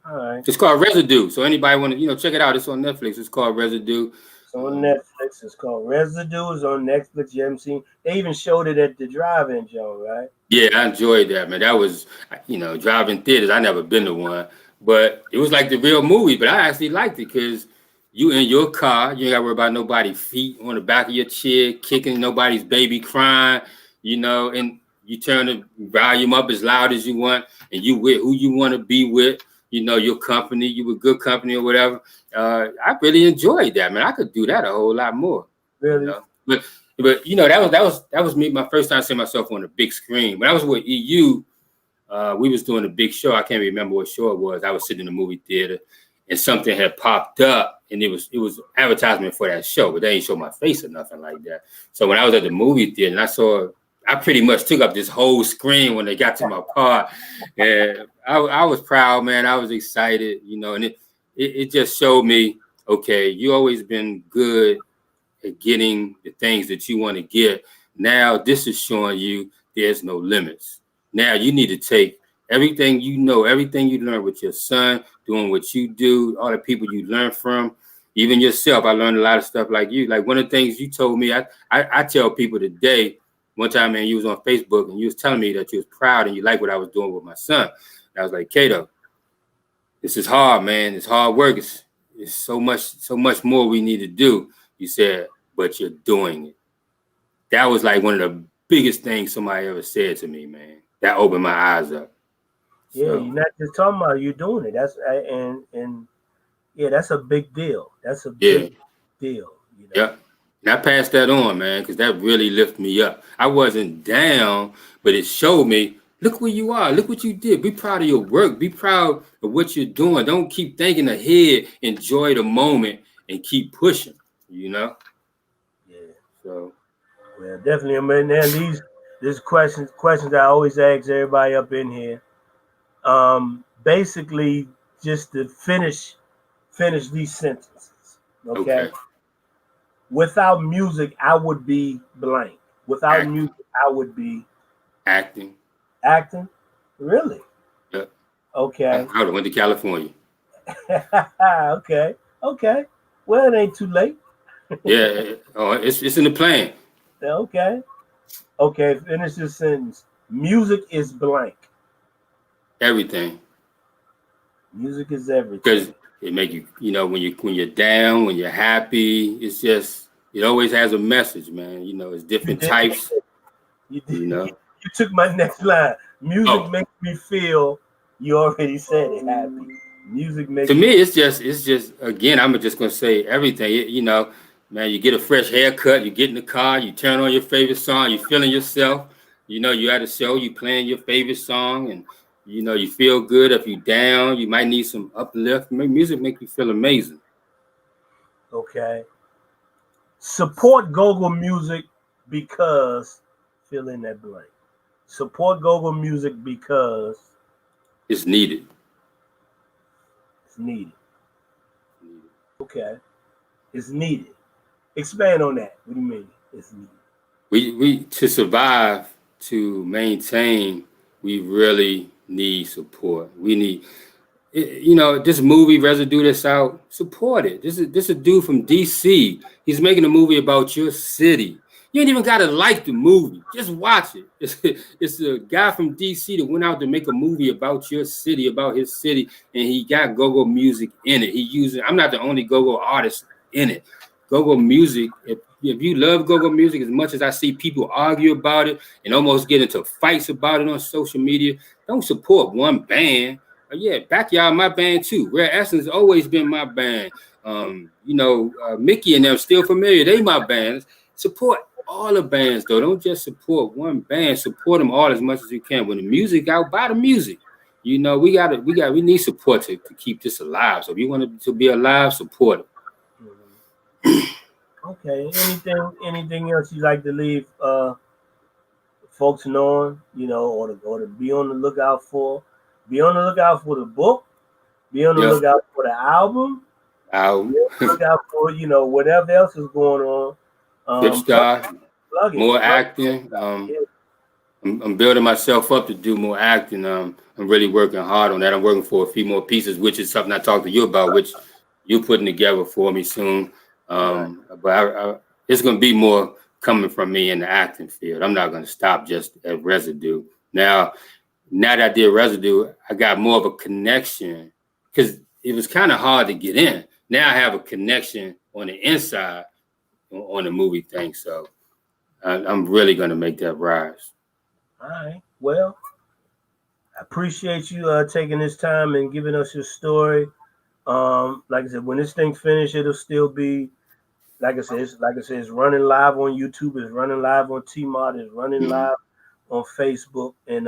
All right. It's called Residue. So anybody want to, you know, check it out. It's on Netflix. It's called Residue. It's on Netflix. It's called Residue. It's on Netflix. You haven't seen. They even showed it at the drive-in, Joe, right? Yeah, I enjoyed that, man. That was, you know, drive-in theaters. I never been to one. But it was like the real movie. But I actually liked it because you in your car, you ain't got to worry about nobody's feet on the back of your chair, kicking nobody's baby crying, you know, and you turn the volume up as loud as you want, and you with who you want to be with, you know, your company, you with good company or whatever. I really enjoyed that, man. I could do that a whole lot more. Really? You know? But you know, that was me, my first time seeing myself on a big screen. When I was with EU, we was doing a big show. I can't remember what show it was. I was sitting in the movie theater and something had popped up and it was advertisement for that show, but they ain't show my face or nothing like that. So when I was at the movie theater and I pretty much took up this whole screen when they got to my part. And I was proud, man. I was excited, you know, and it just showed me, okay, you always been good at getting the things that you want to get. Now this is showing you there's no limits. Now you need to take everything you know, everything you learned with your son, doing what you do, all the people you learn from, even yourself. I learned a lot of stuff like you. Like one of the things you told me, I tell people today, one time, man, you was on Facebook and you was telling me that you was proud and you like what I was doing with my son. And I was like, Kato, this is hard, man. It's hard work. It's so much more we need to do. You said, but you're doing it. That was like one of the biggest things somebody ever said to me, man. That opened my eyes up. Yeah, so, you're not just talking about you doing it. That's and yeah, that's a big deal. That's a big deal. You know? Yeah. And I passed that on, man, because that really lifted me up. I wasn't down, but it showed me, look where you are. Look what you did. Be proud of your work. Be proud of what you're doing. Don't keep thinking ahead. Enjoy the moment and keep pushing, you know? Yeah. So. Well, definitely. I mean, these questions I always ask everybody up in here. Basically, just to finish these sentences. Okay. Without music, I would be blank. Without music, I would be acting. Acting? Really? Yeah. Okay. I would have went to California. Okay. Well, it ain't too late. Yeah. Oh, it's in the plan. Okay. Finish this sentence. Music is blank. Everything. Music is everything. Because it make you, you know, when you're down, when you're happy, it's just, it always has a message, man. You know, it's different types. You know, you took my next line. Music makes me feel. You already said it. Happy. Music makes. To me, it's just again. I'm just gonna say everything. You know, man. You get a fresh haircut. You get in the car. You turn on your favorite song. You feeling yourself. You know, you at a show. You playing your favorite song, and you know you feel good. If you down, you might need some uplift. Music make you feel amazing. Okay. Support go-go music because fill in that blank. Support go-go music because it's needed. It's needed. Okay. It's needed. Expand on that. What do you mean? It's needed. We to survive, to maintain, we really need support. We need, you know, this movie Residue that's out, support it. This is a dude from DC. He's making a movie about your city. You ain't even gotta like the movie. Just watch it. It's a guy from DC that went out to make a movie about your city, about his city, and he got go-go music in it. I'm not the only go-go artist in it. Go-go music, if you love go-go music as much as I see people argue about it and almost get into fights about it on social media, don't support one band. Yeah, Backyard, my band too. Rare Essence always been my band. You know, Mickey and them Still Familiar, they my bands. Support all the bands though. Don't just support one band. Support them all as much as you can. When the music out, buy the music. You know, we need support to keep this alive. So if you want it to be alive, support it. Okay. Anything else you'd like to leave folks knowing, you know, or to be on the lookout for? Be on the lookout for the book. Be on the lookout for the album. Be on the lookout for, you know, whatever else is going on. More acting. I'm building myself up to do more acting. I'm really working hard on that. I'm working for a few more pieces, which is something I talked to you about, which you're putting together for me soon. But it's going to be more coming from me in the acting field. I'm not going to stop just at Residue. Now that I did Residue, I got more of a connection because it was kind of hard to get in. Now I have a connection on the inside on the movie thing. So I'm really going to make that rise. All right. Well, I appreciate you taking this time and giving us your story. Like I said, when this thing finished, it'll still be, like I said, it's running live on YouTube. It's running live on Tmart. It's running live on Facebook. And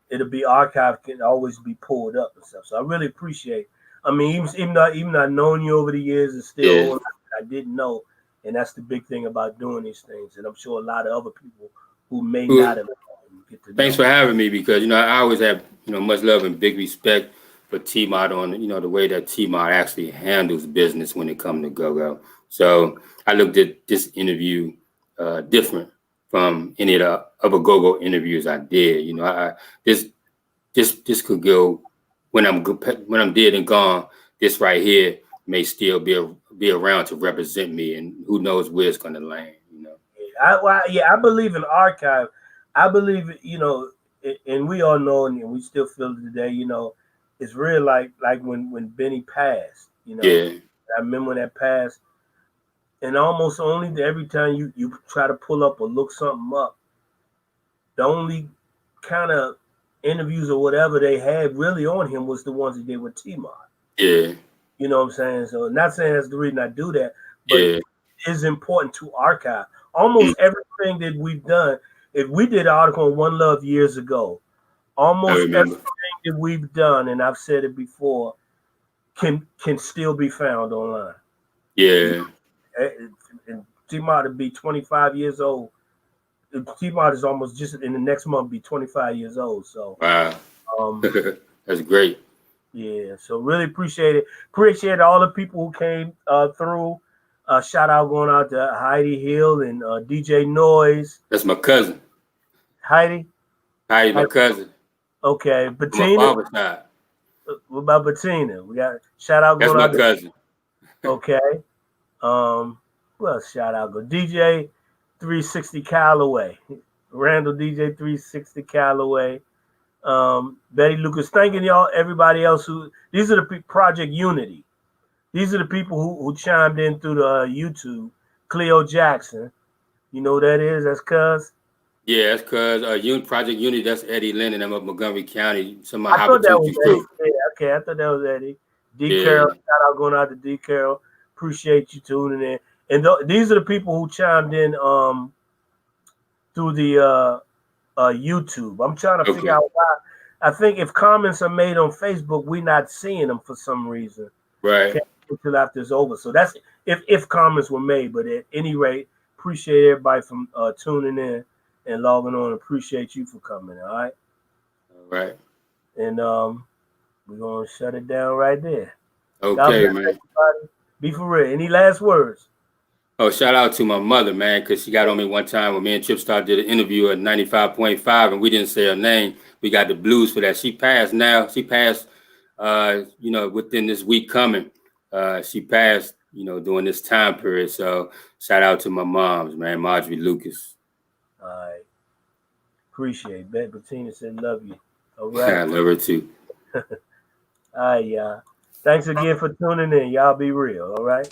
it'll be archived, can always be pulled up and stuff. So I really appreciate. I mean, even I've known you over the years, it's still I didn't know, and that's the big thing about doing these things. And I'm sure a lot of other people who may not have get to. Thanks for having me, because I always have much love and big respect for Tmart on the way that Tmart actually handles business when it comes to go-go. So I looked at this interview different from any of the other go-go interviews I did. This could go when I'm dead and gone. This right here may still be around to represent me, and who knows where it's going to land. I believe in archive. I believe and we all know, and we still feel it today. It's real. Like when Benny passed. I remember when that passed. And almost only every time you try to pull up or look something up, the only kind of interviews or whatever they had really on him was the ones that did with Tmart. Yeah. You know what I'm saying? So not saying that's the reason I do that, but it is important to archive. Almost everything that we've done, if we did an article on One Love years ago, almost everything that we've done, and I've said it before, can still be found online. Yeah. And T-Mart will be 25 years old. T-Mart is almost just in the next month be 25 years old. So wow, that's great. Yeah, so really appreciate it. Appreciate all the people who came through. Shout out going out to Heidi Hill and DJ Noise. That's my cousin. Heidi, my cousin. Okay, Bettina. My father's side. What about Bettina? We got shout out going out. That's my cousin. Okay. Well, shout out go DJ 360 Callaway, Randall DJ 360 Callaway. Betty Lucas, thanking y'all, everybody else these are the Project Unity. These are the people who chimed in through the YouTube. Cleo Jackson, you know who that is? That's cuz. Yeah, that's cuz Project Unity. That's Eddie Lennon. I'm up Montgomery County. Some of my I thought that was crew. Eddie. Yeah, okay, I thought that was Eddie. D. Carroll, shout out going out to D. Carroll. Appreciate you tuning in. And these are the people who chimed in through the YouTube. I'm trying to figure out why. I think if comments are made on Facebook, we're not seeing them for some reason. Right. Until after it's over. So that's if comments were made. But at any rate, appreciate everybody from tuning in and logging on. Appreciate you for coming. All right. All right. And we're gonna shut it down right there. Okay, man. Everybody. Be for real. Any last words? Oh, shout out to my mother, man, because she got on me one time when me and Chip Star did an interview at 95.5, and we didn't say her name. We got the blues for that. She passed now. She passed, within this week coming. She passed, during this time period. So shout out to my moms, man, Marjorie Lucas. All right. Appreciate it. Bet Bettina said love you. All right. I love her too. All right, y'all. Thanks again for tuning in. Y'all be real. All right.